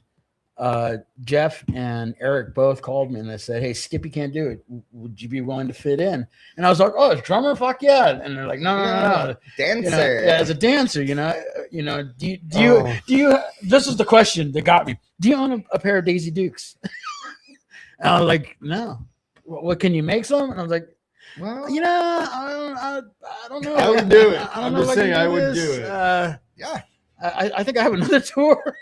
Jeff and Eric both called me and they said, hey, Skippy can't do it. Would you be willing to fit in? And I was like, oh, it's drummer? Fuck yeah. And they're like, no. Dancer. You know, yeah, as a dancer, do you this is the question that got me. Do you own a pair of Daisy Dukes? And I was like, no. What can you make some? And I was like, Well, I don't know. I would do it. I don't I'm know just if saying can I would this. do it. yeah. I think I have another tour.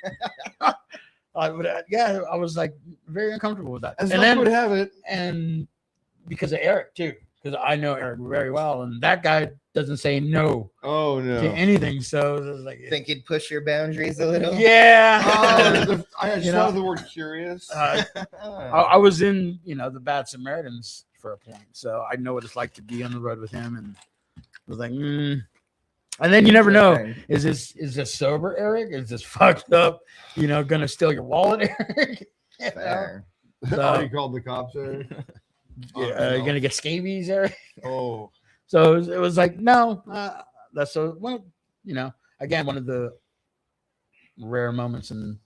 I was like very uncomfortable with that. As And luck then would have it. and because of Eric too, because I know Eric very well, and that guy doesn't say no Oh to no. anything. So it was like, Think you'd push your boundaries a little? yeah. I just You thought know? of the word curious. I was in, the Bad Samaritans for a point, so I know what it's like to be on the road with him, and was like, and then you never know. Is this sober, Eric? Is this fucked up? Gonna steal your wallet, Eric? Fair. Oh, you called the cops, Eric? You're gonna get scabies, Eric. Oh, So it was like, no, that's so. Well, again, one of the rare moments in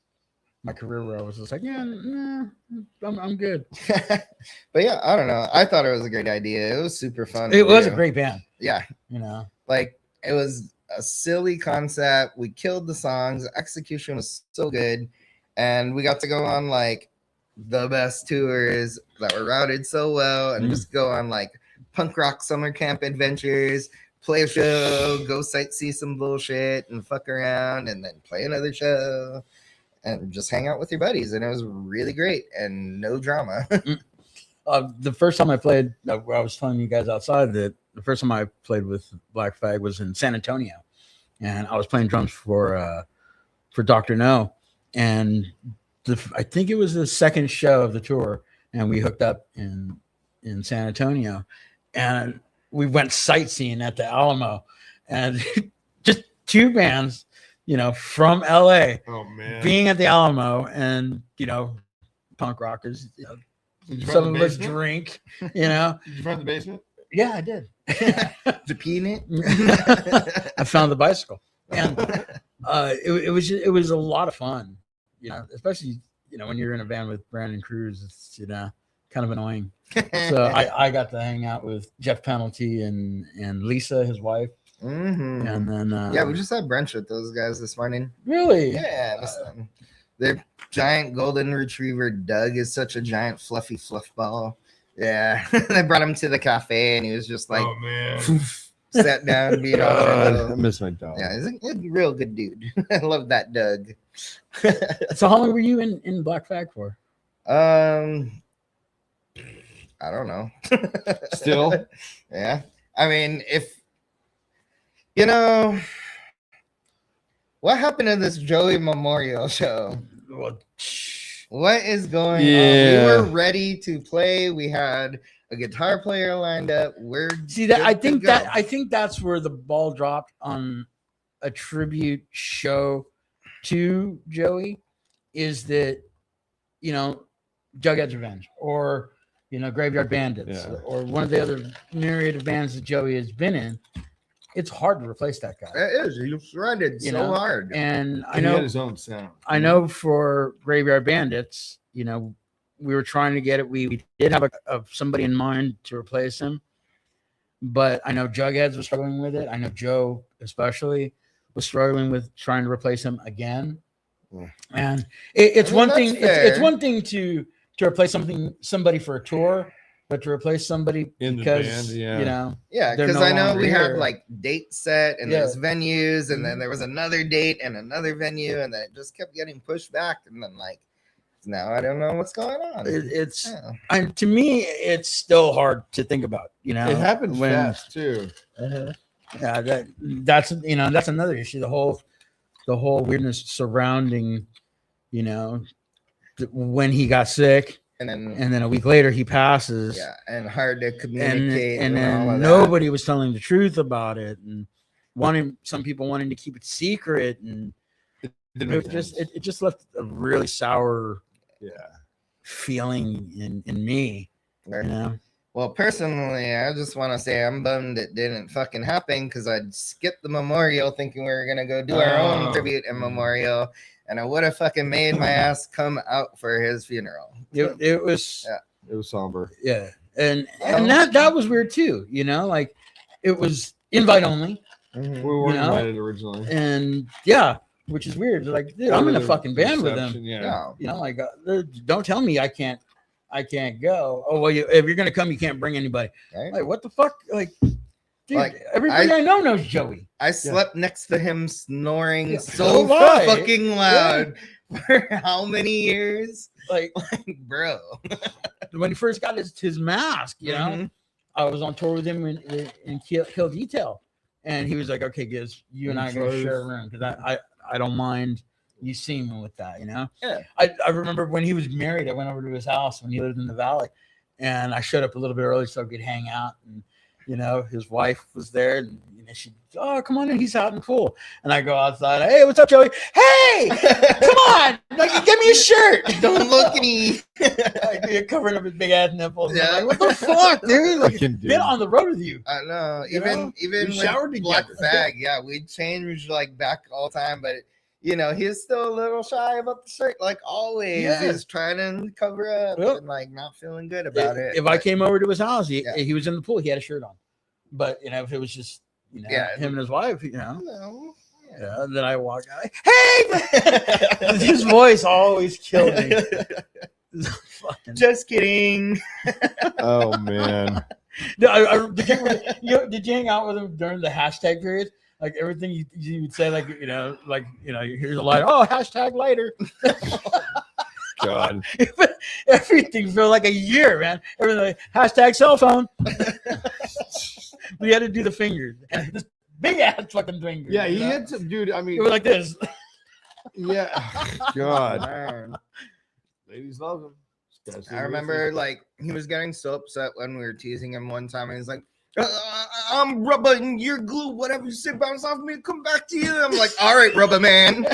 my career where I was just like, yeah, nah, I'm good. But yeah, I don't know. I thought it was a great idea. It was super fun. It was a great band. Yeah. Like it was a silly concept. We killed the songs. The execution was so good. And we got to go on like the best tours that were routed so well and just go on like punk rock summer camp adventures, play a show, go sightsee some bullshit and fuck around and then play another show and just hang out with your buddies. And it was really great and no drama. The first time I played, I was telling you guys outside that the first time I played with Black Flag was in San Antonio, and I was playing drums for Dr. No, and I think it was the second show of the tour, and we hooked up in San Antonio, and we went sightseeing at the Alamo, and just two bands, from LA, being at the Alamo, and punk rockers, some of us drink, Did you find the basement? Yeah, I did. The peanut. I found the bicycle, and it was a lot of fun, especially when you're in a band with Brandon Cruz. It's kind of annoying. So I got to hang out with Jeff Penalty and Lisa, his wife, and then we just had brunch with those guys this morning. Really? Yeah, their giant golden retriever Doug is such a giant fluffy fluff ball. Yeah, I brought him to the cafe and he was just like, Oh man. sat down, beat off. I miss my dog. Yeah, he's a real good dude. I love that Doug. So how long were you in Black Flag for? I don't know. Still? Yeah. I mean, if what happened to this Joey Memorial show? Well, What is going on? We were ready to play. We had a guitar player lined up. I think that's where the ball dropped on a tribute show to Joey, is that Jughead's Revenge or Graveyard Bandits or one of the other myriad of bands that Joey has been in. It's hard to replace that guy. It is. He shredded so hard. And he had his own sound. I know for Graveyard Bandits, we were trying to get it. We did have somebody in mind to replace him, but I know Jugheads was struggling with it. I know Joe especially was struggling with trying to replace him again. Yeah. And it's one thing. It's one thing to replace somebody for a tour. But to replace somebody in because the band, because no I know we here. had like date set and there's venues and then there was another date and another venue and then it just kept getting pushed back and then now I don't know what's going on. To me it's still hard to think about. It happened fast too. Yeah, that's another issue. The whole weirdness surrounding, when he got sick. And then a week later he passes. Yeah, and hard to communicate. And then nobody was telling the truth about it, and some people wanting to keep it secret, and it just left a really sour feeling in me. Well, personally, I just want to say I'm bummed it didn't fucking happen because I'd skipped the memorial thinking we were gonna go do our own tribute and memorial. And I would have fucking made my ass come out for his funeral. It was somber. Yeah. And that was weird too, it was invite only. We weren't invited originally. And which is weird. Like, dude, I'm in a fucking band with them. Yeah. Don't tell me I can't go. Oh, well, if you're gonna come, you can't bring anybody. Right? Like, what the fuck? Like, dude, everybody I know knows Joey. I slept next to him snoring so fucking loud for how many years? Like bro. When he first got his mask, I was on tour with him in Kill Detail. And he was like, okay, Gizz, you and I are going to share a room because I don't mind you seeing me with that, Yeah. I remember when he was married, I went over to his house when he lived in the Valley. And I showed up a little bit early so I could hang out. And you know, his wife was there, and you know, she, oh, come on in, he's out in the pool. And I go outside, hey, what's up, Joey? Hey, come on, like, give me a shirt. Don't look at me. Like, covering up his big ass nipples. Yeah. Like, what the fuck, dude? Like, Fucking dude. been on the road with you. I know. You know? Even We showered with Black together. Fag, yeah, we changed like back all time, but you know, he's still a little shy about the shirt, like always. Yeah. He's trying to cover up Yep. and like not feeling good about it. If I came over to his house, Yeah. he was in the pool, he had a shirt on. But you know, if it was just, you know, Yeah. him and his wife, you know. No. Yeah, and then I walk out, hey, his voice always killed me. Fucking- Just kidding. Oh man. No, did you hang out with him during the hashtag period? Like everything you would say, like, you know, here's a light. Oh, hashtag later. God. Everything felt like a year, man. Everything like, hashtag cell phone. We had to do the fingers. And this big ass fucking finger. Yeah, he you know? had some dude. I It mean, was like this. yeah. God, Man. ladies love him. I remember like he was getting so upset when we were teasing him one time, and he's like, I'm rubber and you're glue, whatever you say, bounce off me, come back to you. I'm like, all right, rubber man.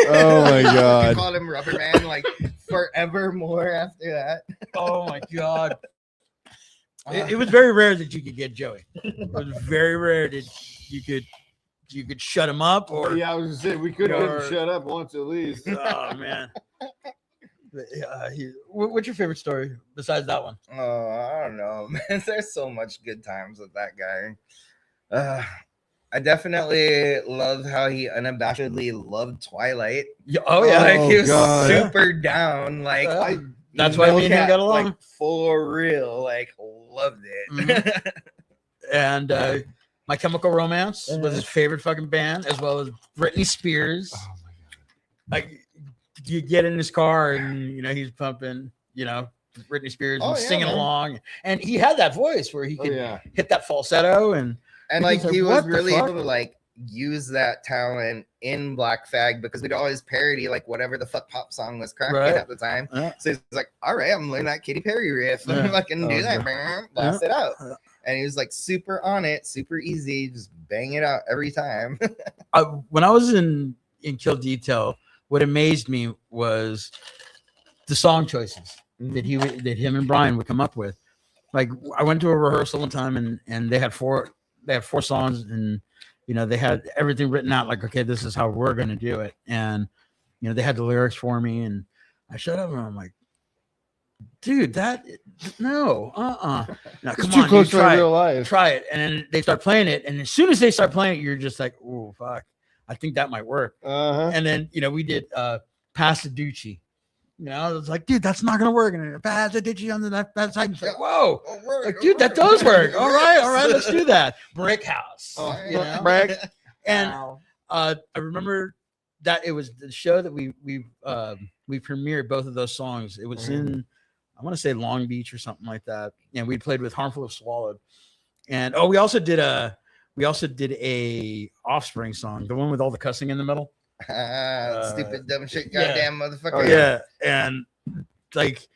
Oh my We God. called him rubber man like forevermore after that. Oh my god. It was very rare that you could get Joey. It was very rare that you could shut him up or Yeah, I was just saying we could Or- have shut up once at least. oh man. What's your favorite story besides that one? Oh, I don't know, man. There's so much good times with that guy. I definitely love how he unabashedly loved Twilight. Oh yeah, Oh, He was God. super down. Like, Yeah. That's why me and him got along. Like, for real. Like, loved it. Mhm. And My Chemical Romance was his favorite fucking band, as well as Britney Spears. Oh my god. Like you get in his car and you know he's pumping, you know, Britney Spears and Oh, yeah, singing man. along, and he had that voice where he Oh could yeah. hit that falsetto and And like He's like, he was "What the really fuck?" able to like use that talent in Black Fag because we'd always parody like whatever the fuck pop song was cracking Right. at the time. Yeah. So he's like, all right, I'm learning that Katy Perry riff. Yeah. I'm fucking do Oh, that, blast it out. Yeah. And he was like super on it, super easy, just bang it out every time. when I was in Kill Detail, what amazed me was the song choices that him and Brian would come up with. Like I went to a rehearsal one time and they had four songs and you know they had everything written out like, okay, this is how we're gonna do it. And you know they had the lyrics for me and I shut up and I'm like, dude, no, now It's come too on, close dude, to real life. try it. And then they start playing it, and as soon as they start playing it, you're just like, oh fuck, I think that might work. Uh-huh. And then you know we did Pasaducci. You know, it's like, dude, that's not gonna work. And Pasaducci on that side. It's like, whoa, like, dude, that does work. All right, let's do that. Brick House. Oh, You know? Brick. And Wow. I remember that it was the show that we premiered both of those songs. It was in, I want to say Long Beach or something like that. And we played with Harmful If Swallowed. And we also did a Offspring song, the one with all the cussing in the middle. Stupid dumb shit, yeah. goddamn motherfucker. Oh, Yeah. And like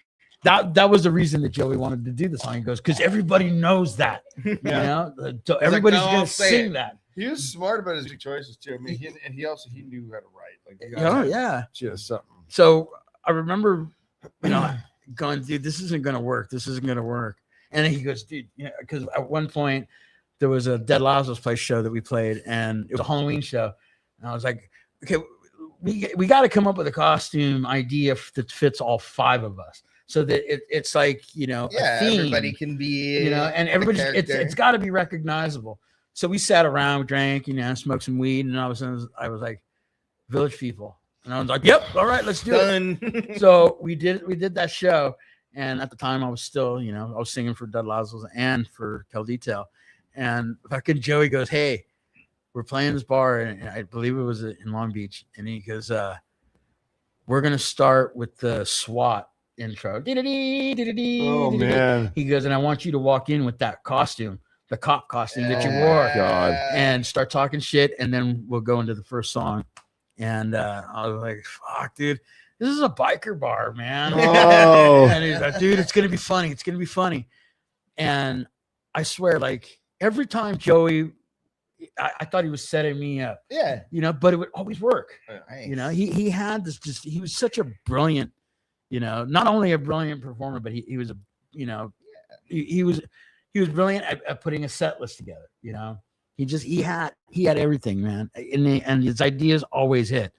that was the reason that Joey wanted to do the song. He goes, because everybody knows that. You know? So everybody's "No, gonna I'll say sing it." that. He was smart about his big choices too. I mean, he also knew how to write. Like, the guy Oh had yeah. just something. So I remember, you know, going, dude, this isn't gonna work. This isn't gonna work. And then he goes, dude, you know, because at one point there was a Dead Lazlo's Place show that we played, and it was a Halloween show. And I was like, okay, we got to come up with a costume idea that fits all five of us, so that it's like, you know, Yeah, a theme, everybody can be, you know, and the everybody, character. it's got to be recognizable. So we sat around, drank, you know, smoked some weed, and I was like, Village People, and I was like, yep, all right, let's do it. done. So we did that show, and at the time I was still, you know, I was singing for Dead Lazlo's and for Kill Detail, and fucking Joey goes, hey, we're playing this bar, and I believe it was in Long Beach, and he goes, we're gonna start with the SWAT intro. Oh man. He goes, and I want you to walk in with that costume, the cop costume that you Yeah. wore, God. and start talking shit, and then we'll go into the first song. And I was like, fuck, dude, this is a biker bar, man. Oh. And he's like, dude, it's gonna be funny. It's gonna be funny. And I swear, like, every time Joey, I thought he was setting me up. Yeah. But it would always work. Nice. He had this he was such a brilliant, not only a brilliant performer, but he was a, he was brilliant at putting a set list together. He had everything, man. And his ideas always hit.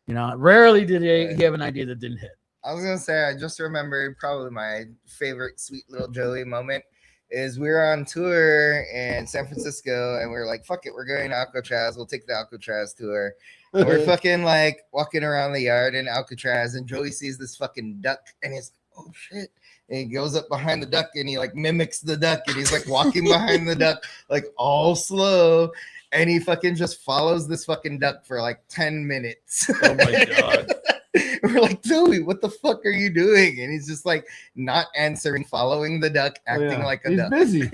Rarely did he have an idea that didn't hit. I was gonna say, I just remembered probably my favorite sweet little Joey moment is we were on tour in San Francisco and we were like, fuck it, we're going to Alcatraz. We'll take the Alcatraz tour. And we're fucking like walking around the yard in Alcatraz and Joey sees this fucking duck and he's like, oh shit. And he goes up behind the duck and he like mimics the duck and he's like walking behind the duck, like all slow. And he fucking just follows this fucking duck for like 10 minutes. Oh my God. We're like, Joey, what the fuck are you doing? And he's just like not answering, following the duck, acting like a duck. He's busy.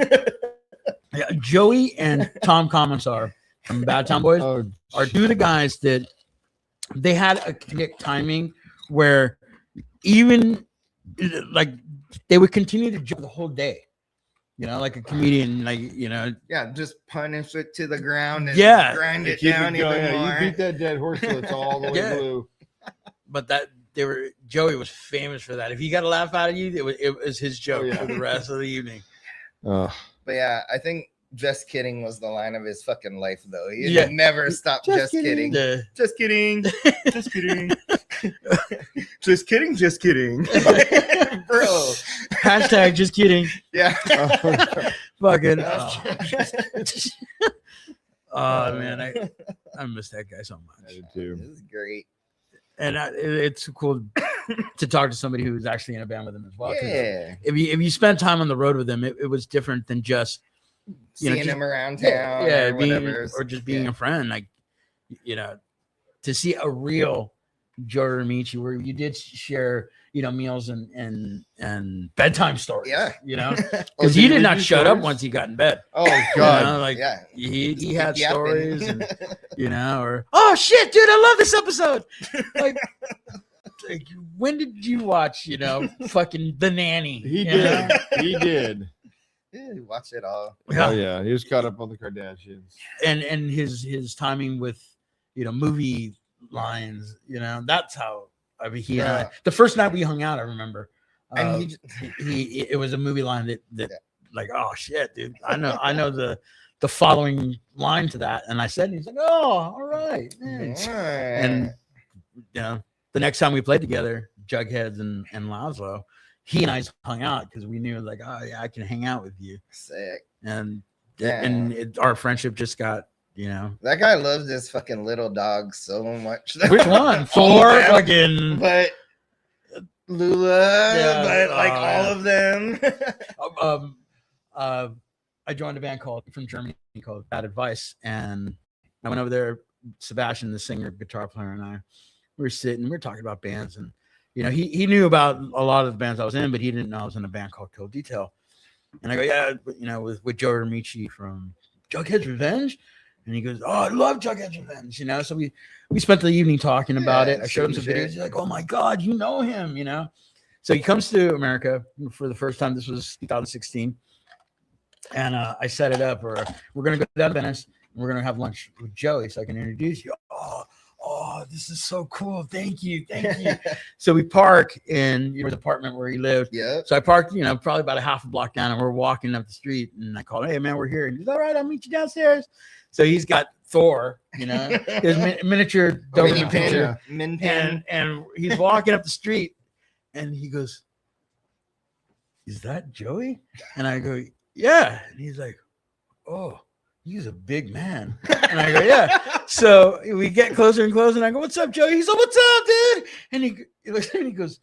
Yeah, Joey and Tom Commissar from Bad Town Boys are two of the guys that they had a comedic timing where even like they would continue to joke the whole day. Like a comedian, yeah, just punish it to the ground and grind it keep down it going. even more. You beat that dead horse till it's all the way blue. But Joey was famous for that. If he got a laugh out of you, it was his joke for the rest of the evening. But yeah, I think just kidding was the line of his fucking life, though. He never stopped just kidding. Just kidding. Just kidding. Just kidding. Just kidding. Bro. Hashtag just kidding. Yeah. Fucking. Oh man, I miss that guy so much. I did too. This is great. And it's cool to talk to somebody who's actually in a band with him as well. Yeah. If you spend time on the road with him, it was different than just seeing him around town, or just being a friend. Like, to see a real Joe Ramici where you did share, meals and bedtime stories. Yeah. Because he did not shut up once he got in bed. Oh God. He had stories and, or, oh shit, dude, I love this episode. Like when did you watch, fucking The Nanny? He did. He did. Yeah, watch it all. Oh yeah, he was caught up on the Kardashians. And his timing with, movie lines, that's how. I mean, he the first night we hung out, I remember, and it was a movie line that like, oh shit, dude, I know the following line to that, and I said, and he's like, oh, all right, thanks. And the next time we played together, Jugheads and Lazlo, he and I hung out because we knew like, oh yeah, I can hang out with you. Sick. And our friendship just got. That guy loves this fucking little dog so much. Which one? Thor, fucking, but Lula, but like all of them. I joined a band from Germany called Bad Advice, and I went over there. Sebastian, the singer, guitar player, and I were sitting. We were talking about bands, and he knew about a lot of the bands I was in, but he didn't know I was in a band called Kill Detail. And I go, yeah, with Joe Ramici from Jughead's Revenge. And he goes, oh, I love Jughead's Revenge, So we spent the evening talking about it. I showed him some videos. He's like, oh my God, you know him, So he comes to America for the first time. This was 2016. And I set it up, or we're going to go down to Venice and we're going to have lunch with Joey so I can introduce you. Oh, this is so cool. Thank you. So we park in his apartment where he lived. Yeah. So I parked, probably about a half a block down, and we're walking up the street, and I called, hey man, we're here. And he's all right, I'll meet you downstairs. So he's got Thor, his miniature Doberman picture, and he's walking up the street, and he goes, "Is that Joey?" And I go, "Yeah." And he's like, "Oh, he's a big man." And I go, "Yeah." So we get closer and closer, and I go, "What's up, Joey?" He's like, "What's up, dude?" And he looks at me and he goes,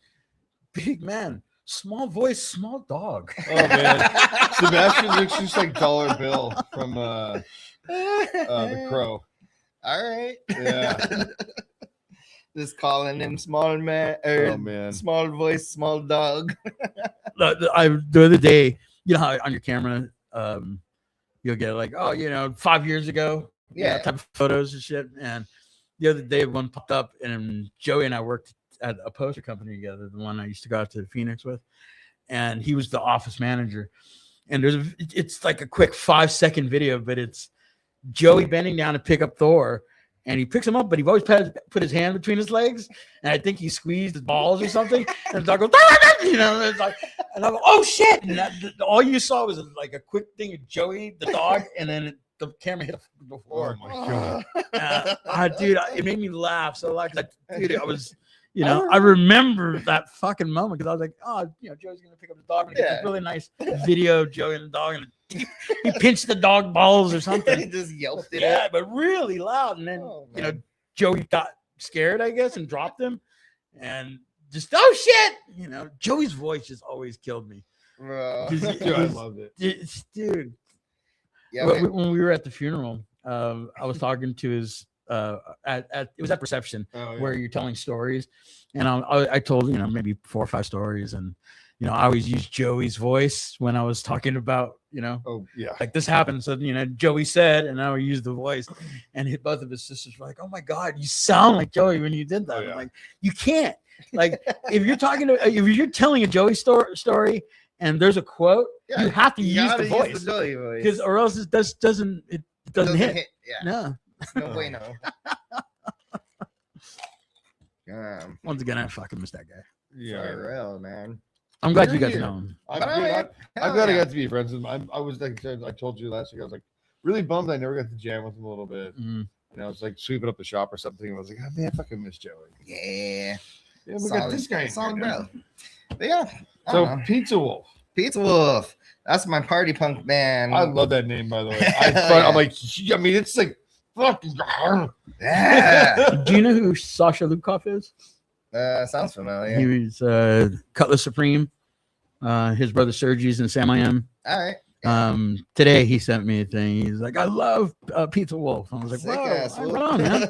"Big man, small voice, small dog." Oh man, Sebastian looks just like Dollar Bill from The Crow. All right. Yeah. Just calling him small man. Small voice, small dog. The other day, how on your camera, you'll get like, 5 years ago, type of photos and shit. And the other day, one popped up, and Joey and I worked at a poster company together, the one I used to go out to Phoenix with, and he was the office manager. and it's like a quick 5-second video, but it's Joey bending down to pick up Thor, and he picks him up, but he always put his hand between his legs, and I think he squeezed his balls or something, and the dog goes, it's like, and I go, oh shit! And all you saw was like a quick thing of Joey, the dog, and then the camera hit the floor. Oh my god, dude, it made me laugh so loud. Dude, I was. I remember that fucking moment because I was like, oh, Joey's gonna pick up the dog and get this really nice video of Joey and the dog, and he pinched the dog balls or something. He just yelped it. Yeah, but really loud. And then Joey got scared, I guess, and dropped him, and just shit. Joey's voice just always killed me. Dude, I loved it. Dude. Yeah. When we were at the funeral, I was talking to his. It was at reception where you're telling stories, and I told maybe 4 or 5 stories, and I always use Joey's voice when I was talking about like this happened. So Joey said, and I would use the voice, and both of his sisters were like, "Oh my god, you sound like Joey when you did that." I'm like, you can't. Like if you're telling a Joey story and there's a quote, you have to use the voice because or else it doesn't hit. Yeah. No. No way, no. Once again, I fucking miss that guy. Yeah, for real, man. I'm glad you got to know him. I'm glad I got to be friends with him. I was like I told you last week, I was like really bummed I never got to jam with him a little bit. I was like sweeping up the shop or something. I was like, oh, man, I fucking miss Joey. Yeah, we got this guy. Solid, bro. But yeah. So Pizza Wolf. Pizza Wolf. That's my party punk band. I love that name, by the way. I'm like, I mean, it's like fucking. Yeah. Do you know who Sasha Lukov is? Sounds familiar. He was Cutlass Supreme. His brother Sergi's in Sam I Am. All right. Today he sent me a thing. He's like, I love Pizza Wolf. I was like, whoa, right on, man.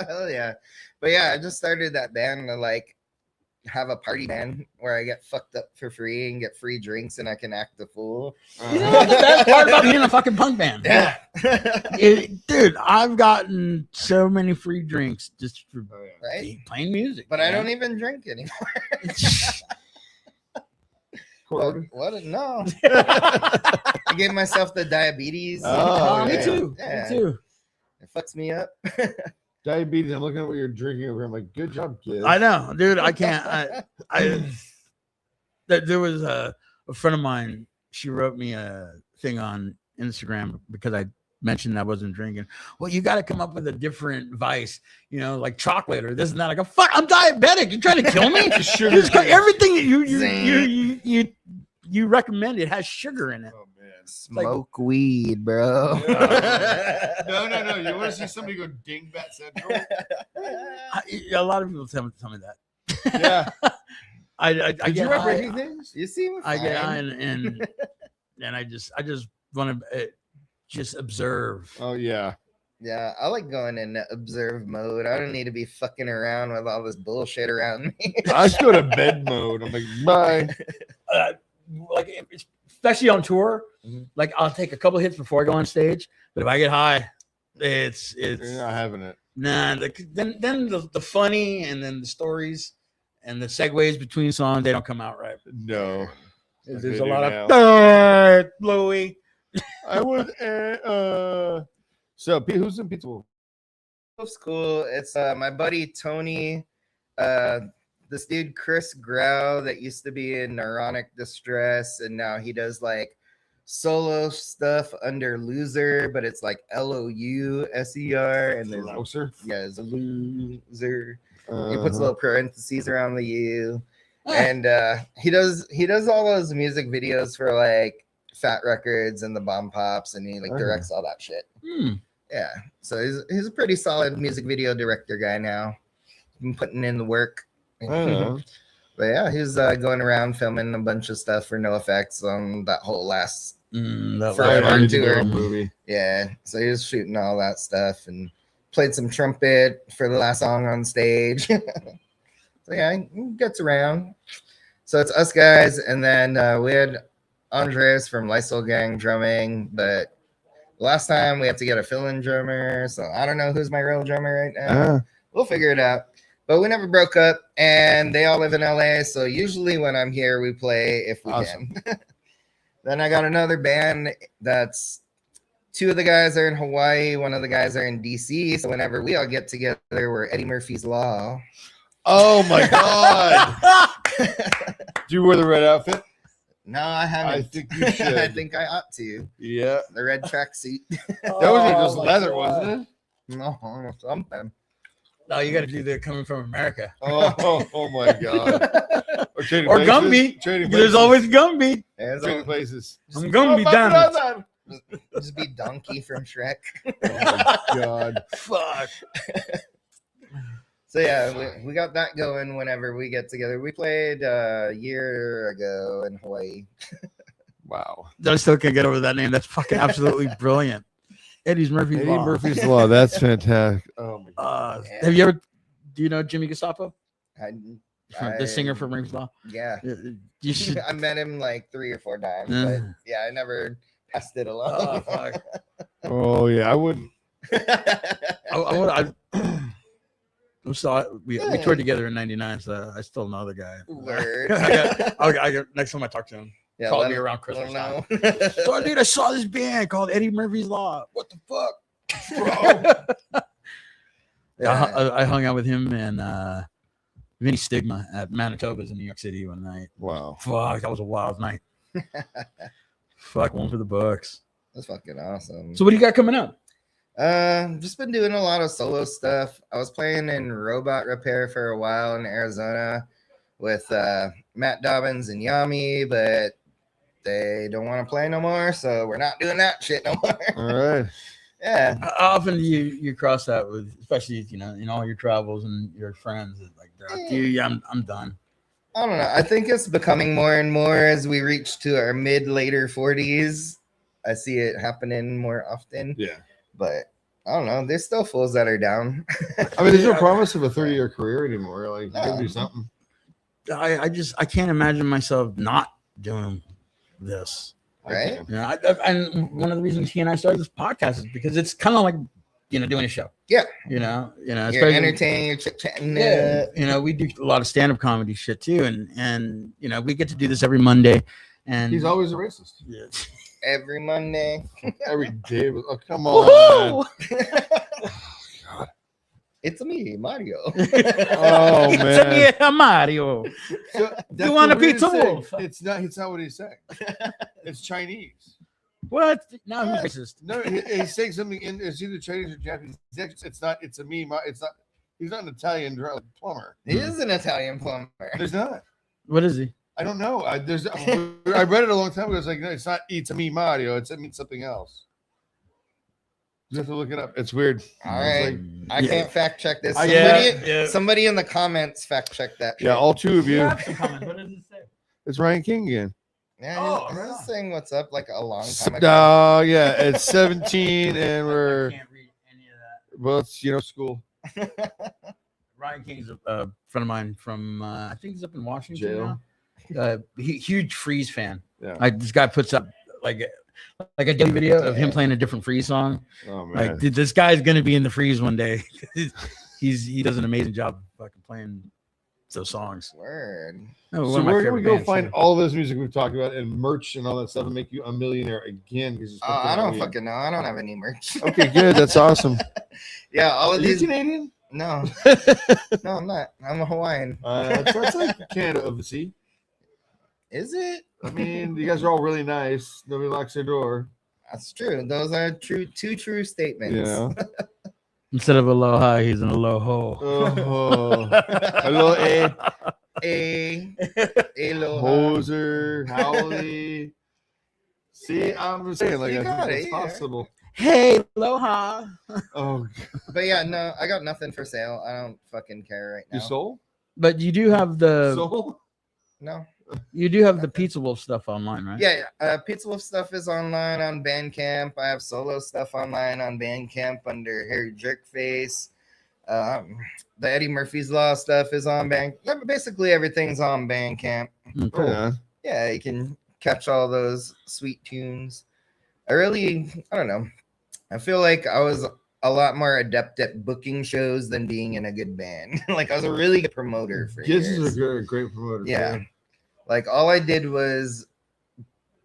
Hell yeah. But yeah, I just started that band to like have a party band where I get fucked up for free and get free drinks and I can act a fool. You know what the best part about being a fucking punk band? Yeah. Dude, I've gotten so many free drinks just for playing music. But I don't even drink anymore. What? No. I gave myself the diabetes. Me too. Yeah. Me too. It fucks me up. Diabetes. I'm looking at what you're drinking over here. I'm like, good job, kid. I know, dude. I can't. There was a friend of mine. She wrote me a thing on Instagram because I mentioned I wasn't drinking. Well, you got to come up with a different vice, like chocolate or this and that. I go, fuck, I'm diabetic. You trying to kill me? Everything that you recommend, it has sugar in it. Oh man, smoke weed, bro. No. You want to see somebody go dingbat central? A lot of people tell me that. Yeah. I Did you ever breaking things? You see, I get high and I just want to just observe. Oh yeah. Yeah, I like going in observe mode. I don't need to be fucking around with all this bullshit around me. I just go to bed mode. I'm like, bye. Like especially on tour, like I'll take a couple hits before I go on stage. But if I get high, it's you're not having it. Nah. Then the funny and then the stories and the segues between songs, they don't come out right. No, there's a lot of blowy. I would. So who's in Pizza Wolf? Wolf's cool. It's my buddy Tony. This dude Chris Grau that used to be in Neuronic Distress, and now he does like solo stuff under Loser, but it's like LOUSER, and there's Loser. Yeah, it's a loser. He puts little parentheses around the U, and he does all those music videos for like Fat Records and the Bomb Pops, and he like directs all that shit. Yeah, so he's a pretty solid music video director guy now. Been putting in the work. But yeah, he's going around filming a bunch of stuff for NoFX on that whole last Forever tour movie. Yeah, so he was shooting all that stuff and played some trumpet for the last song on stage. So yeah, he gets around. So it's us guys, and then we had Andres from Lazlo Gang drumming, but last time we have to get a fill-in drummer, so I don't know who's my real drummer right now. We'll figure it out. But we never broke up, and they all live in LA, so usually when I'm here, we play if we can. Then I got another band that's 2 of the guys are in Hawaii, 1 of the guys are in DC. So whenever we all get together, we're Eddie Murphy's Law. Oh my god! Do you wear the red outfit? No, I haven't. I think you should. I think I ought to. Yeah. The red tracksuit. That wasn't just leather, wasn't it? No, something. No, you got to do the Coming from America. Oh my god! Or, trading Or places. Gumby. Trading There's places. always Gumby. Trading places. I'm Gumby down. Just be Donkey from Shrek. Oh my god! Fuck. So yeah, we got that going whenever we get together. We played a year ago in Hawaii. Wow. I still can't get over that name. That's fucking absolutely brilliant. Eddie Murphy's Law. Murphy's Law. That's fantastic. Oh my god. Have you ever? Do you know Jimmy Gestapo? I The singer for Murphy's Law. Yeah, You should. I met him like 3 or 4 times, but yeah, I never passed it along. Oh, fuck. Oh yeah, I wouldn't. I'm sorry. We toured together in '99, so I still know the guy. Word. I got next time I talk to him. Yeah, Call let me him- around Christmas time. know. So, dude, I saw this band called Eddie Murphy's Law. What the fuck, bro? Yeah, I hung out with him and Vinny Stigma at Manitoba's in New York City one night. Wow. Fuck, that was a wild night. Fuck, one for the books. That's fucking awesome. So, what do you got coming up? Just been doing a lot of solo stuff. I was playing in Robot Repair for a while in Arizona with Matt Dobbins and Yami, but they don't want to play no more, so we're not doing that shit no more. All right. Yeah. How often do you cross that with, especially in all your travels and your friends? Like, dude, I'm done. I don't know. I think it's becoming more and more as we reach to our later 40s. I see it happening more often. Yeah. But I don't know. There's still fools that are down. I mean, there's no promise of a 30-year career anymore. Like, you gotta do something. I can't imagine myself not doing this. Right? And one of the reasons he and I started this podcast is because it's kind of like doing a show. Yeah. You're You're entertaining, you're chit-chatting. Yeah. We do a lot of stand-up comedy shit too, and we get to do this every Monday. And He's always a racist. Yeah. Every Monday. Every day. Oh, come on. God. It's me, Mario. Oh man. Yeah, Mario. So, You want a pizza wolf? It's not what he's saying. It's Chinese. What? Now he's racist. No, he's saying something it's either Chinese or Japanese. It's not. It's a me. It's not. He's not an Italian plumber. He is an Italian plumber. There's not. What is he? I don't know. I read it a long time ago. It's like, no, it's not. It's a me, Mario. It means something else. You have to look it up. It's weird. All right. I can't fact check this. Somebody in the comments fact check that. Yeah, all 2 of you. What does it say? It's Ryan King again. Yeah, he was saying what's up like a long time ago. Yeah, it's 17, and we're. I can't read any of that. Well, it's school. Ryan King's a friend of mine from I think he's up in Washington Jail. now. Huge Freeze fan. Yeah. This guy puts up like a daily video of him playing a different Freeze song. Oh man. Like, dude, this guy's gonna be in the Freeze one day. he does an amazing job fucking playing those songs. Word. Oh, So where can we go find all this music we've talked about and merch and all that stuff and make you a millionaire again? I don't fucking know. I don't have any merch. Okay, good. That's awesome. Yeah, all of these. You Canadian? No, no, I'm not. I'm a Hawaiian. That's like Canada of the sea. Is it? I mean, you guys are all really nice. Nobody locks their door. That's true. Those are two true statements. Yeah. Instead of aloha, he's an aloho. Oh, hello, Aloha. Hoser, Howley. See, I'm just saying, like, You I got think it, it's yeah. possible. Hey, aloha. Oh, But yeah, no, I got nothing for sale. I don't fucking care right now. you sold? But you do have the Sold? No. Pizza Wolf stuff online, right? Yeah, Pizza Wolf stuff is online on Bandcamp. I have solo stuff online on Bandcamp under Harry Jerkface. The Eddie Murphy's Law stuff is on Bandcamp. Basically, everything's on Bandcamp. Cool. Yeah. Yeah, you can catch all those sweet tunes. I don't know. I feel like I was a lot more adept at booking shows than being in a good band. Like, I was a really good promoter for Gizz years. is a great promoter. Yeah. Like, all I did was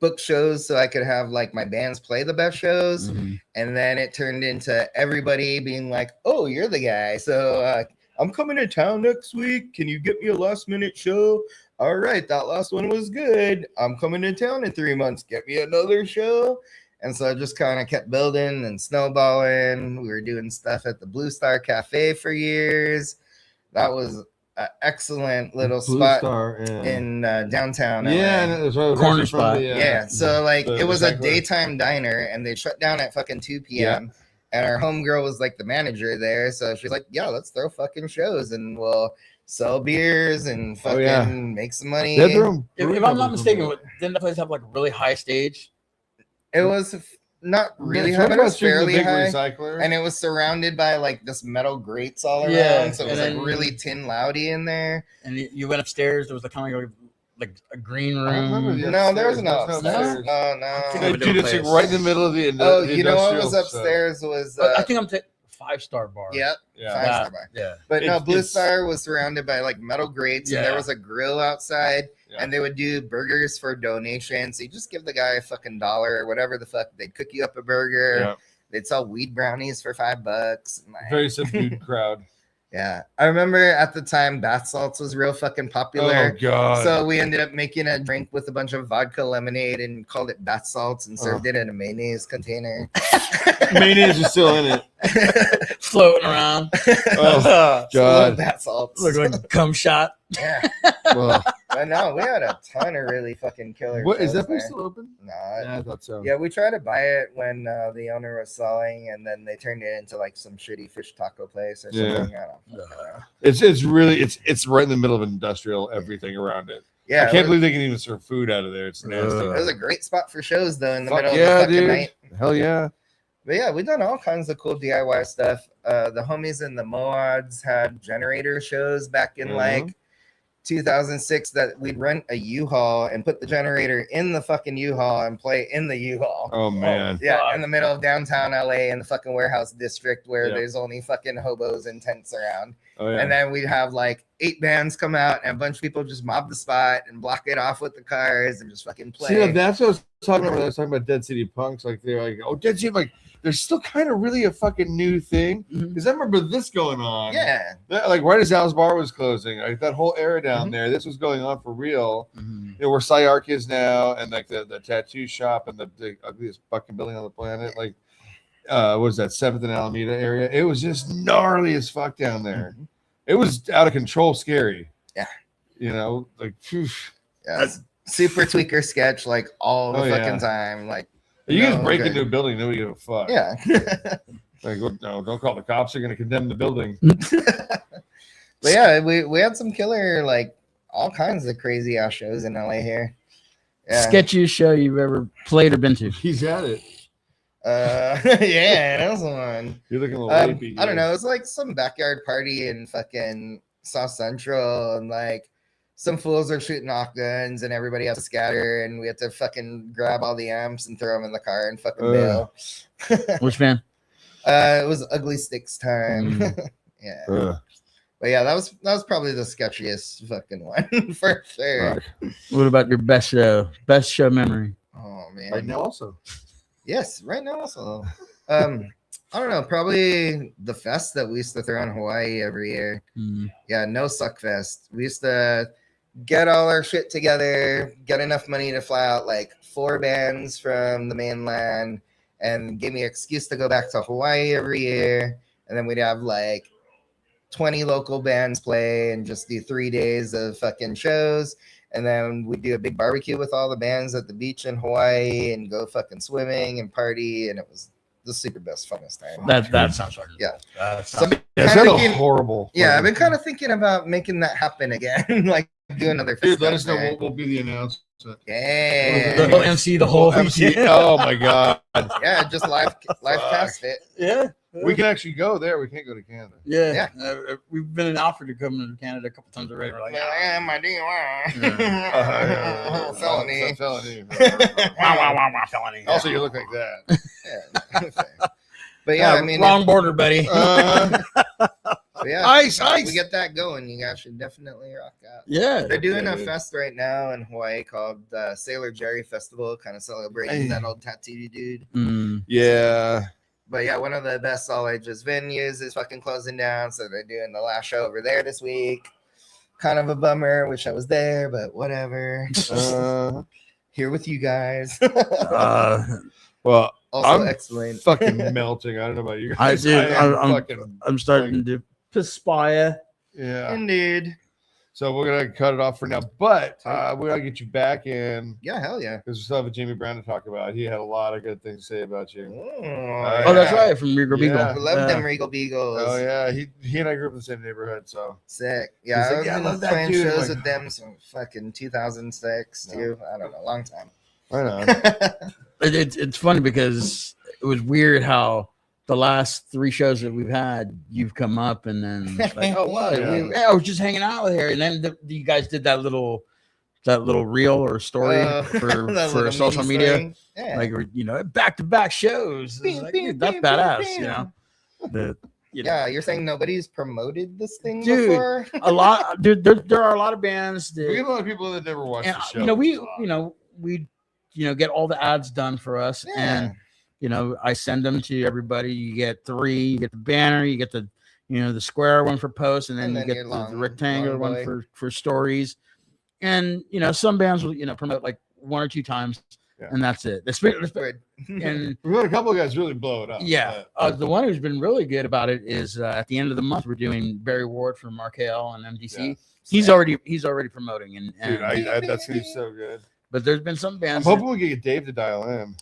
book shows so I could have like my bands play the best shows. And then it turned into everybody being like, oh, you're the guy. So I'm coming to town next week. Can you get me a last minute show? All right, that last one was good. I'm coming to town in 3 months. Get me another show. And so I just kind of kept building and snowballing. We were doing stuff at the Blue Star Cafe for years. That was an excellent little spot in downtown. Yeah, LA. and it was right Corner spot. Yeah, so like the it was a recycler. daytime diner, and they shut down at fucking 2 p.m. And our homegirl was like the manager there, so she's like, "Yeah, let's throw fucking shows, and we'll sell beers and fucking make some money." If I'm not mistaken, didn't the place have like a really high stage? It was not really high, but it was fairly high, recycler. and it was surrounded by like this metal grates all around, Yeah, so it was and like then- really tin loudy in there. And you went upstairs. There was kind of like a green I remember room. the No, there was upstairs. no There's no upstairs. upstairs. No, no. think of a Dude, it's like place. right in the middle of the Oh, you know what was industrial stuff. upstairs was I think I'm 5-star bar. yep, Yeah. five-star bar. Yeah. But no, It's- Blue it's- Star was surrounded by like metal grates, and there Yeah. was a grill outside, Yeah. and they would do burgers for donations. So you just give the guy a fucking $1 or whatever the fuck. They'd cook you up a burger. Yeah. They'd sell weed brownies for $5. And, like, Very subdued crowd. yeah, I remember at the time bath salts was real fucking Oh popular. god. So we ended up making a drink with a bunch of vodka lemonade and called it bath salts and served it in a mayonnaise container. Mayonnaise is still in it. Floating around. Oh god. Bath salts. Look like a cum shot. Yeah. Well, But no, we had a ton of really fucking killer. what is shows that place there. still open? No, Yeah, I thought so. yeah, we tried to buy it when the owner was selling, and then they turned it into like some shitty fish taco place or Yeah. something. I don't know. It's really it's right in the middle of industrial everything around it. Yeah, I can't believe they can even serve food out of there. It's nasty. it was a great spot for shows though in the Fuck middle yeah, of the fucking dude. night. Hell yeah. But yeah, we've done all kinds of cool DIY stuff. The homies in the Moads had generator shows back in like 2006 that we'd rent a U-Haul and put the generator in the fucking U-Haul and play in the U-Haul. Oh man. Yeah, in the middle of downtown LA in the fucking warehouse district where Yeah. there's only fucking hobos and tents around. Oh yeah. And then we'd have like 8 bands come out and a bunch of people just mob the spot and block it off with the cars and just fucking play. See, that's what I was talking about when I was talking about Dead City Punks. Like they're like, oh, Dead City, like they're still kind of really a fucking new thing. Because I remember this going on. Yeah. Like right as Al's Bar was closing, like that whole era down there, this was going on for real. You know, where Psyarch is now, and like the tattoo shop and the ugliest fucking building on the planet. Like, what was that 7th and Alameda area? It was just gnarly as fuck down there. It was out of control, scary. Yeah. You know, like, phew. Yeah. Super tweaker sketch like all the Oh, fucking yeah. time. Like You no, just break okay. into a building, nobody give a fuck. Yeah. Like, no, don't call the cops. They're going to condemn the building. But yeah, we had some killer, like all kinds of crazy ass shows in LA here. Yeah. Sketchiest show you've ever played or been to? He's at it. Yeah, that was one. You're looking a little rapey. I don't know. It's like some backyard party in fucking South Central, and like some fools are shooting off guns, and everybody has to scatter, and we have to fucking grab all the amps and throw them in the car and fucking bail. Which band? It was Ugly Sticks time. Yeah. But yeah, that was probably the sketchiest fucking one for sure. What about your best show? Best show memory? Oh man. Right now, also. Yes, right now also. I don't know, probably the fest that we used to throw in Hawaii every year. Yeah, No Suck Fest. We used to get all our shit together, get enough money to fly out like 4 bands from the mainland, and give me an excuse to go back to Hawaii every year. And then we'd have like 20 local bands play and just do 3 days of fucking shows. And then we'd do a big barbecue with all the bands at the beach in Hawaii and go fucking swimming and party. And it was the super best, funnest time. That sounds fun. Yeah. So, That's Kinda a thinking- horrible. Yeah, I've been kind of thinking about making that happen again. Like do another fest. Dude, let us know there. what will be the announcement. Yeah. the MC the whole MC. Oh my god. Yeah, just live cast it. Yeah. We can actually go there. We can't go to Canada. Yeah. We've been offered to come to Canada a couple times already. We're like, Yeah, my DUI. Felony. Felony. felony. Also, you look like that. Yeah. But yeah, I mean, wrong border, buddy. Yeah, Ice. we get that going. You guys should definitely rock out. Yeah. They're doing a dude. fest right now in Hawaii called Sailor Jerry Festival, kind of celebrating that old tattoo dude. Yeah. But yeah, one of the best all ages venues is fucking closing down, so they're doing the last show over there this week. Kind of a bummer. Wish I was there, but whatever. Here with you guys. Well, Also I'm excellent. fucking melting. I don't know about you guys. I'm starting to perspire. Yeah. Indeed. So we're gonna cut it off for now, but we're gonna get you back in Yeah, hell yeah. because we still have a Jamie Brown to talk about. He had a lot of good things to say about you. Oh, that's right, from Regal Beagle. Yeah. I love them Regal Beagles. Oh yeah, he and I grew up in the same neighborhood, so Sick. Yeah, He's I like, was "Yeah, I been love that playing dude." shows Like- with them since fucking 2006 too. I don't know, long time. I know. It's funny because it was weird how the last 3 shows that we've had, you've come up and then it's like, oh, what? Yeah. I was just hanging out with her, and then you guys did that little reel or story That for little social meme media, thing. Yeah. like back-to-back shows. It's like, dude, that's badass, you know. Yeah, you're saying nobody's promoted this thing Dude, before? a lot, dude. There are a lot of bands that We get a lot of people that never watched and, the show. we get all the ads done for us, Yeah. and I send them to everybody. You get 3, you get the banner, you get the the square one for posts, and then you then get your the rectangular long one boy. for stories. And some bands will promote like 1 or 2 times, and that's it. Weird. And We've had a couple of guys really blow it up. yeah, the one who's been really good about it is at the end of the month we're doing Barry Ward from Mark Hale and MDC. Yeah. He's already promoting, and Dude, I that's gonna be so good. but there's been some I'm bands. hoping we can get Dave to dial in.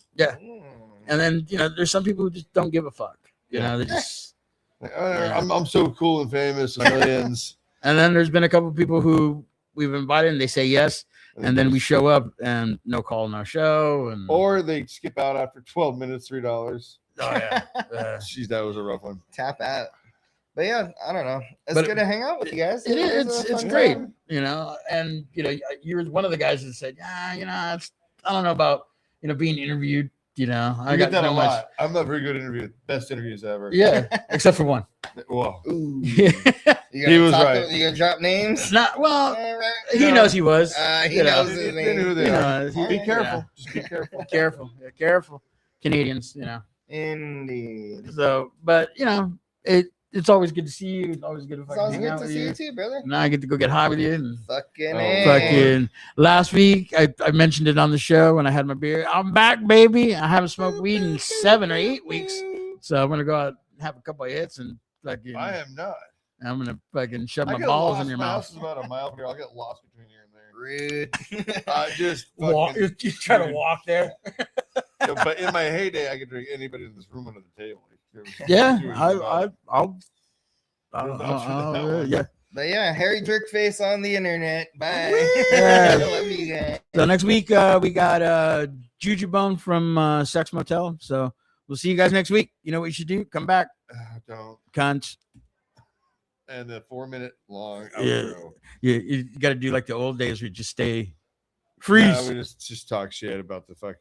And then there's some people who just don't give a fuck. They just. Like, I'm so cool and famous and millions. And then there's been a couple of people who we've invited and they say yes, and then we show up and no call, no show, and or they skip out after 12 minutes, $3. oh yeah, Jeez, that was a rough one. Tap out. But yeah, I don't know. It's But good to hang out with you guys. it is. was a It's fun great, time. and you're one of the guys that said, I don't know about being interviewed. I I get that so a much. lot. I'm not very good at interview. Best interviews ever. Yeah, except for one. Whoa. Ooh. Yeah. You He was talk right. You gonna drop names? Not well. All right. He knows he was. He you know. knows his They knew who name. they You are. know, Be yeah. careful. Just be careful. Careful. Yeah, careful. Canadians, Indeed. So, but it's always good to see you. It's always good to It's fucking always hang good out to with see you. you too, brother. Now I get to go get high with you. And Fucking fucking last week, I mentioned it on the show when I had my beer. I'm back, baby. I haven't smoked weed in 7 or 8 weeks, so I'm gonna go out and have a couple of hits and fucking. I am not. I'm gonna fucking shove I my get balls lost. in your My mouth. house is about a mile from here. I'll get lost between here and there. Rude. I just Walk, fucking, you try to walk there. but in my heyday, I could drink anybody in this room under the table. Yeah, I'll yeah. But yeah, Harry Jerkface on the internet. Bye. Yeah. Love you guys. So next week we got Juju Bone from Sex Motel. So we'll see you guys next week. You know what you should do? Come back, don't. cunts. And the 4-minute long Yeah. outro. You got to do like the old days where you just stay freeze. We just talk shit about the fucking